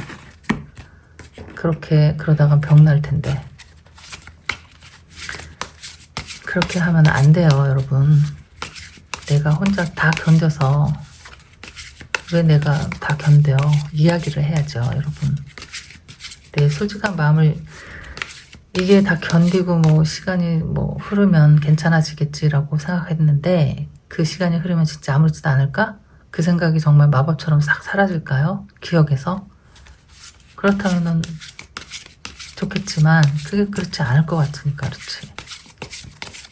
그렇게 그러다가 병날 텐데 그렇게 하면 안 돼요, 여러분. 내가 혼자 다 견뎌서 왜 내가 다 견뎌? 이야기를 해야죠, 여러분. 내 솔직한 마음을 이게 다 견디고 뭐 시간이 뭐 흐르면 괜찮아지겠지라고 생각했는데 그 시간이 흐르면 진짜 아무렇지도 않을까? 그 생각이 정말 마법처럼 싹 사라질까요? 기억에서? 그렇다면은 좋겠지만 그게 그렇지 않을 것 같으니까 그렇지.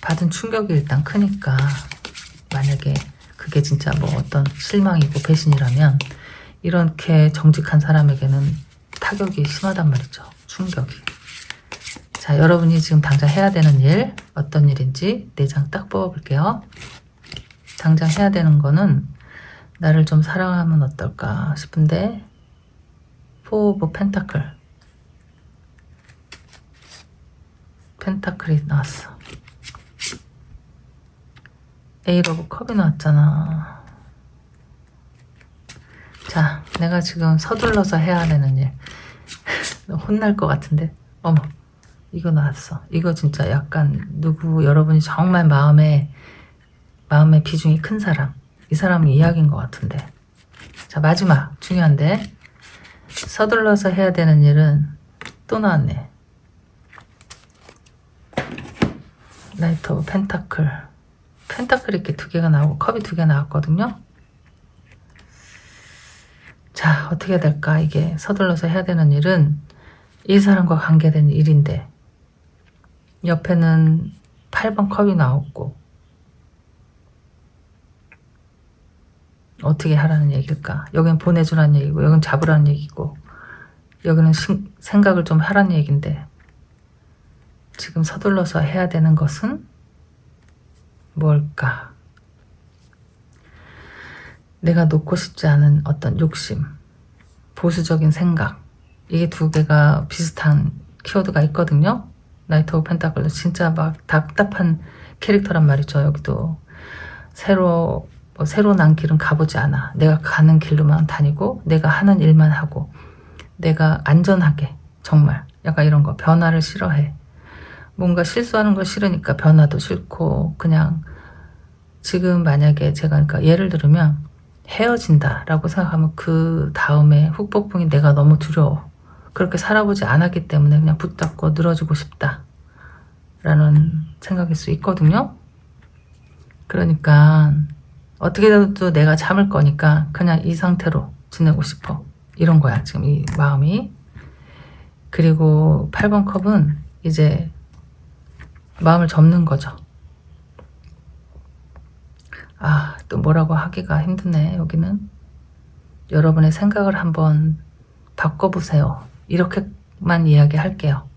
받은 충격이 일단 크니까 만약에 그게 진짜 뭐 어떤 실망이고 배신이라면 이렇게 정직한 사람에게는 타격이 심하단 말이죠. 충격이. 자, 여러분이 지금 당장 해야 되는 일 어떤 일인지 4장 딱 뽑아볼게요. 당장 해야 되는 거는 나를 좀 사랑하면 어떨까 싶은데 포 오브 펜타클. 펜타클이 나왔어. 에이트 오브 컵이 나왔잖아. 자, 내가 지금 서둘러서 해야 되는 일. 혼날 것 같은데. 어머, 이거 나왔어. 이거 진짜 약간 누구 여러분이 정말 마음에 비중이 큰 사람. 이 사람이 이야기인 것 같은데. 자, 마지막 중요한데 서둘러서 해야 되는 일은 또 나왔네. 나이트 오브 펜타클. 펜타클이 이렇게 2개가 나오고 컵이 2개 나왔거든요. 자, 어떻게 해야 될까? 이게 서둘러서 해야 되는 일은 이 사람과 관계된 일인데 옆에는 8번 컵이 나왔고 어떻게 하라는 얘기일까? 여기는 보내주라는 얘기고 여기는 잡으라는 얘기고 여기는 생각을 좀 하라는 얘기인데 지금 서둘러서 해야 되는 것은 뭘까? 내가 놓고 싶지 않은 어떤 욕심, 보수적인 생각, 이게 2개가 비슷한 키워드가 있거든요. 나이트 오브 펜타클도 진짜 막 답답한 캐릭터란 말이죠. 여기도 새로 난 길은 가보지 않아. 내가 가는 길로만 다니고 내가 하는 일만 하고 내가 안전하게 정말 약간 이런 거. 변화를 싫어해. 뭔가 실수하는 걸 싫으니까 변화도 싫고 그냥 지금 만약에 제가 그러니까 예를 들면 헤어진다라고 생각하면 그 다음에 후폭풍이 내가 너무 두려워. 그렇게 살아보지 않았기 때문에 그냥 붙잡고 늘어지고 싶다 라는 생각일 수 있거든요. 그러니까 어떻게든 내가 참을 거니까 그냥 이 상태로 지내고 싶어. 이런 거야 지금 이 마음이. 그리고 8번 컵은 이제 마음을 접는 거죠. 아, 또 뭐라고 하기가 힘드네. 여기는 여러분의 생각을 한번 바꿔보세요. 이렇게만 이야기할게요.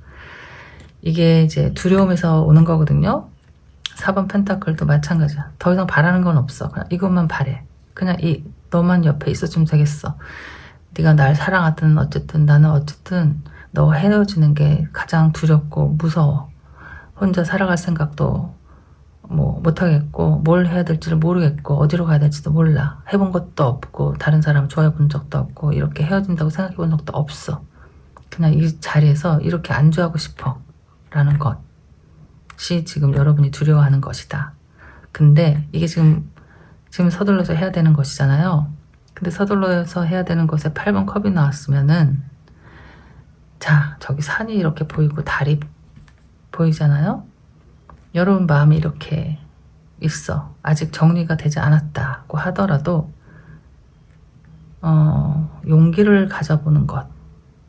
이게 이제 두려움에서 오는 거거든요. 4번 펜타클도 마찬가지야. 더 이상 바라는 건 없어. 그냥 이것만 바래. 그냥 너만 옆에 있어주면 되겠어. 네가 날 사랑하든 어쨌든 나는 어쨌든 너 헤어지는 게 가장 두렵고 무서워. 혼자 살아갈 생각도 뭐 못하겠고 뭘 해야 될지를 모르겠고 어디로 가야 될지도 몰라. 해본 것도 없고 다른 사람 좋아해 본 적도 없고 이렇게 헤어진다고 생각해 본 적도 없어. 그냥 이 자리에서 이렇게 안주하고 싶어 라는 것이 지금 여러분이 두려워하는 것이다. 근데 이게 지금 서둘러서 해야 되는 것이잖아요. 근데 서둘러서 해야 되는 것에 8번 컵이 나왔으면은 자, 저기 산이 이렇게 보이고 달이 보이잖아요. 여러분 마음이 이렇게 있어. 아직 정리가 되지 않았다고 하더라도 용기를 가져보는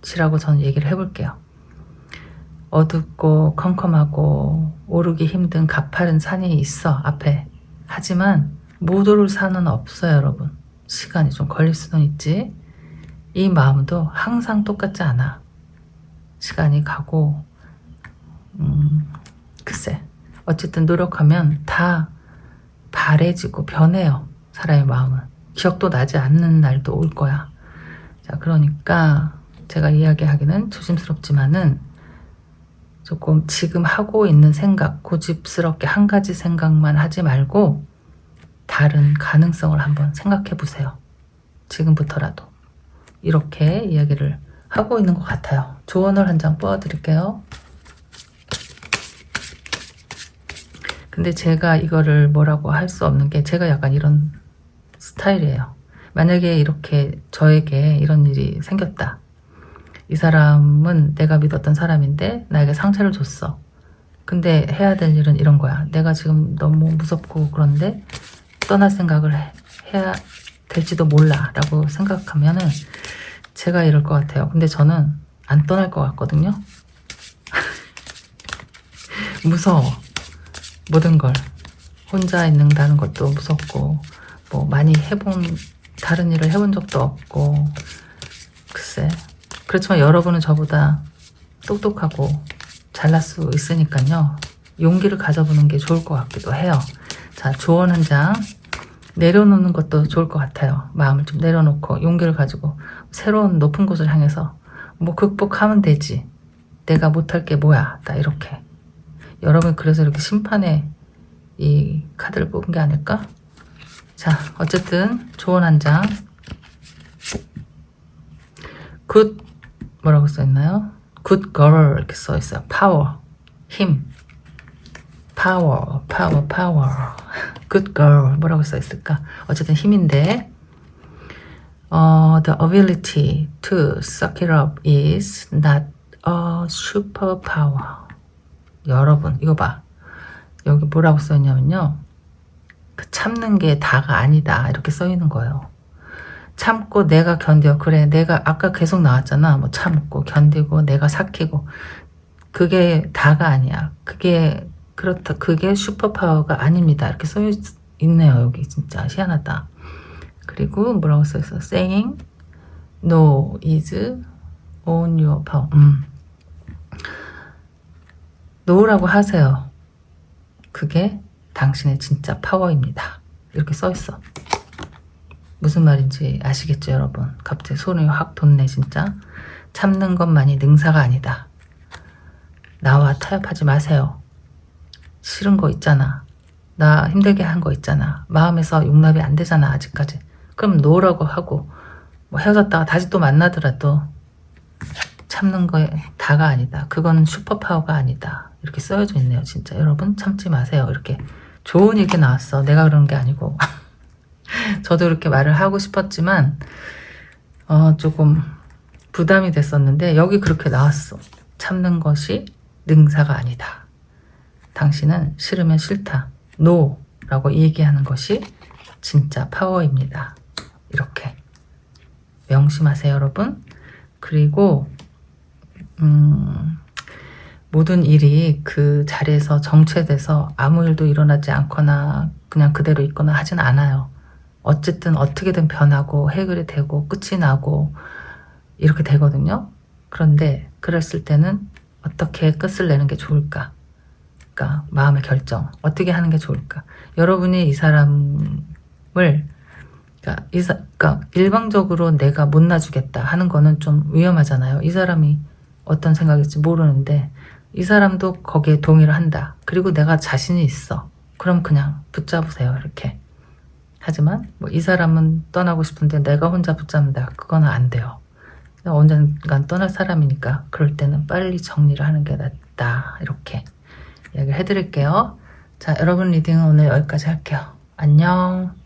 것이라고 저는 얘기를 해볼게요. 어둡고 컴컴하고 오르기 힘든 가파른 산이 있어 앞에. 하지만 못 오를 산은 없어요, 여러분. 시간이 좀 걸릴 수는 있지. 이 마음도 항상 똑같지 않아. 시간이 가고 글쎄 어쨌든 노력하면 다 바래지고 변해요. 사람의 마음은. 기억도 나지 않는 날도 올 거야. 자, 그러니까 제가 이야기하기는 조심스럽지만은 조금 지금 하고 있는 생각, 고집스럽게 한 가지 생각만 하지 말고 다른 가능성을 한번 생각해 보세요. 지금부터라도. 이렇게 이야기를 하고 있는 것 같아요. 조언을 한 장 뽑아드릴게요. 근데 제가 이거를 뭐라고 할 수 없는 게 제가 약간 이런 스타일이에요. 만약에 이렇게 저에게 이런 일이 생겼다. 이 사람은 내가 믿었던 사람인데 나에게 상처를 줬어. 근데 해야 될 일은 이런 거야. 내가 지금 너무 무섭고 그런데 떠날 생각을 해야 될지도 몰라 라고 생각하면은 제가 이럴 것 같아요. 근데 저는 안 떠날 것 같거든요. 무서워. 모든 걸 혼자 있는다는 것도 무섭고 뭐 많이 다른 일을 해본 적도 없고 글쎄. 그렇지만 여러분은 저보다 똑똑하고 잘날 수 있으니까요. 용기를 가져보는 게 좋을 것 같기도 해요. 자, 조언 한 장 내려놓는 것도 좋을 것 같아요. 마음을 좀 내려놓고 용기를 가지고 새로운 높은 곳을 향해서 뭐 극복하면 되지. 내가 못할 게 뭐야. 나 이렇게. 여러분 그래서 이렇게 심판의 이 카드를 뽑은 게 아닐까? 자, 어쨌든 조언 한 장. 굿 뭐라고 써있나요? Good girl 이렇게 써있어요. 파워, 힘, 파워. Good girl 뭐라고 써있을까? 어쨌든 힘인데 The ability to suck it up is not a superpower. 여러분 이거 봐. 여기 뭐라고 써있냐면요. 그 참는 게 다가 아니다 이렇게 써있는 거예요. 참고 내가 견뎌. 그래 내가 아까 계속 나왔잖아. 뭐 참고 견디고 내가 삭히고 그게 다가 아니야. 그게 그렇다. 그게 슈퍼파워가 아닙니다. 이렇게 써있네요. 여기 진짜 희한하다. 그리고 뭐라고 써있어? Saying no is on your power. 노라고 하세요. 그게 당신의 진짜 파워입니다. 이렇게 써있어. 무슨 말인지 아시겠죠, 여러분? 갑자기 손이 확 돋네, 진짜. 참는 것만이 능사가 아니다. 나와 타협하지 마세요. 싫은 거 있잖아. 나 힘들게 한 거 있잖아. 마음에서 용납이 안 되잖아, 아직까지. 그럼 노라고 하고 뭐 헤어졌다가 다시 또 만나더라도 참는 거에 다가 아니다. 그건 슈퍼파워가 아니다. 이렇게 써져 있네요, 진짜. 여러분 참지 마세요. 이렇게 좋은 얘기 나왔어. 내가 그런 게 아니고. 저도 이렇게 말을 하고 싶었지만 조금 부담이 됐었는데 여기 그렇게 나왔어. 참는 것이 능사가 아니다. 당신은 싫으면 싫다. 노라고 얘기하는 것이 진짜 파워입니다. 이렇게 명심하세요, 여러분. 그리고 모든 일이 그 자리에서 정체돼서 아무 일도 일어나지 않거나 그냥 그대로 있거나 하진 않아요. 어쨌든 어떻게든 변하고 해결이 되고 끝이 나고 이렇게 되거든요. 그런데 그랬을 때는 어떻게 끝을 내는 게 좋을까? 그러니까 마음의 결정. 어떻게 하는 게 좋을까? 여러분이 이 사람을 그러니까 일방적으로 내가 못 놔주겠다 하는 거는 좀 위험하잖아요. 이 사람이 어떤 생각일지 모르는데 이 사람도 거기에 동의를 한다. 그리고 내가 자신이 있어. 그럼 그냥 붙잡으세요. 이렇게. 하지만 뭐 이 사람은 떠나고 싶은데 내가 혼자 붙잡는다. 그거는 안 돼요. 언젠간 떠날 사람이니까 그럴 때는 빨리 정리를 하는 게 낫다. 이렇게 이야기를 해드릴게요. 자, 여러분 리딩은 오늘 여기까지 할게요. 안녕.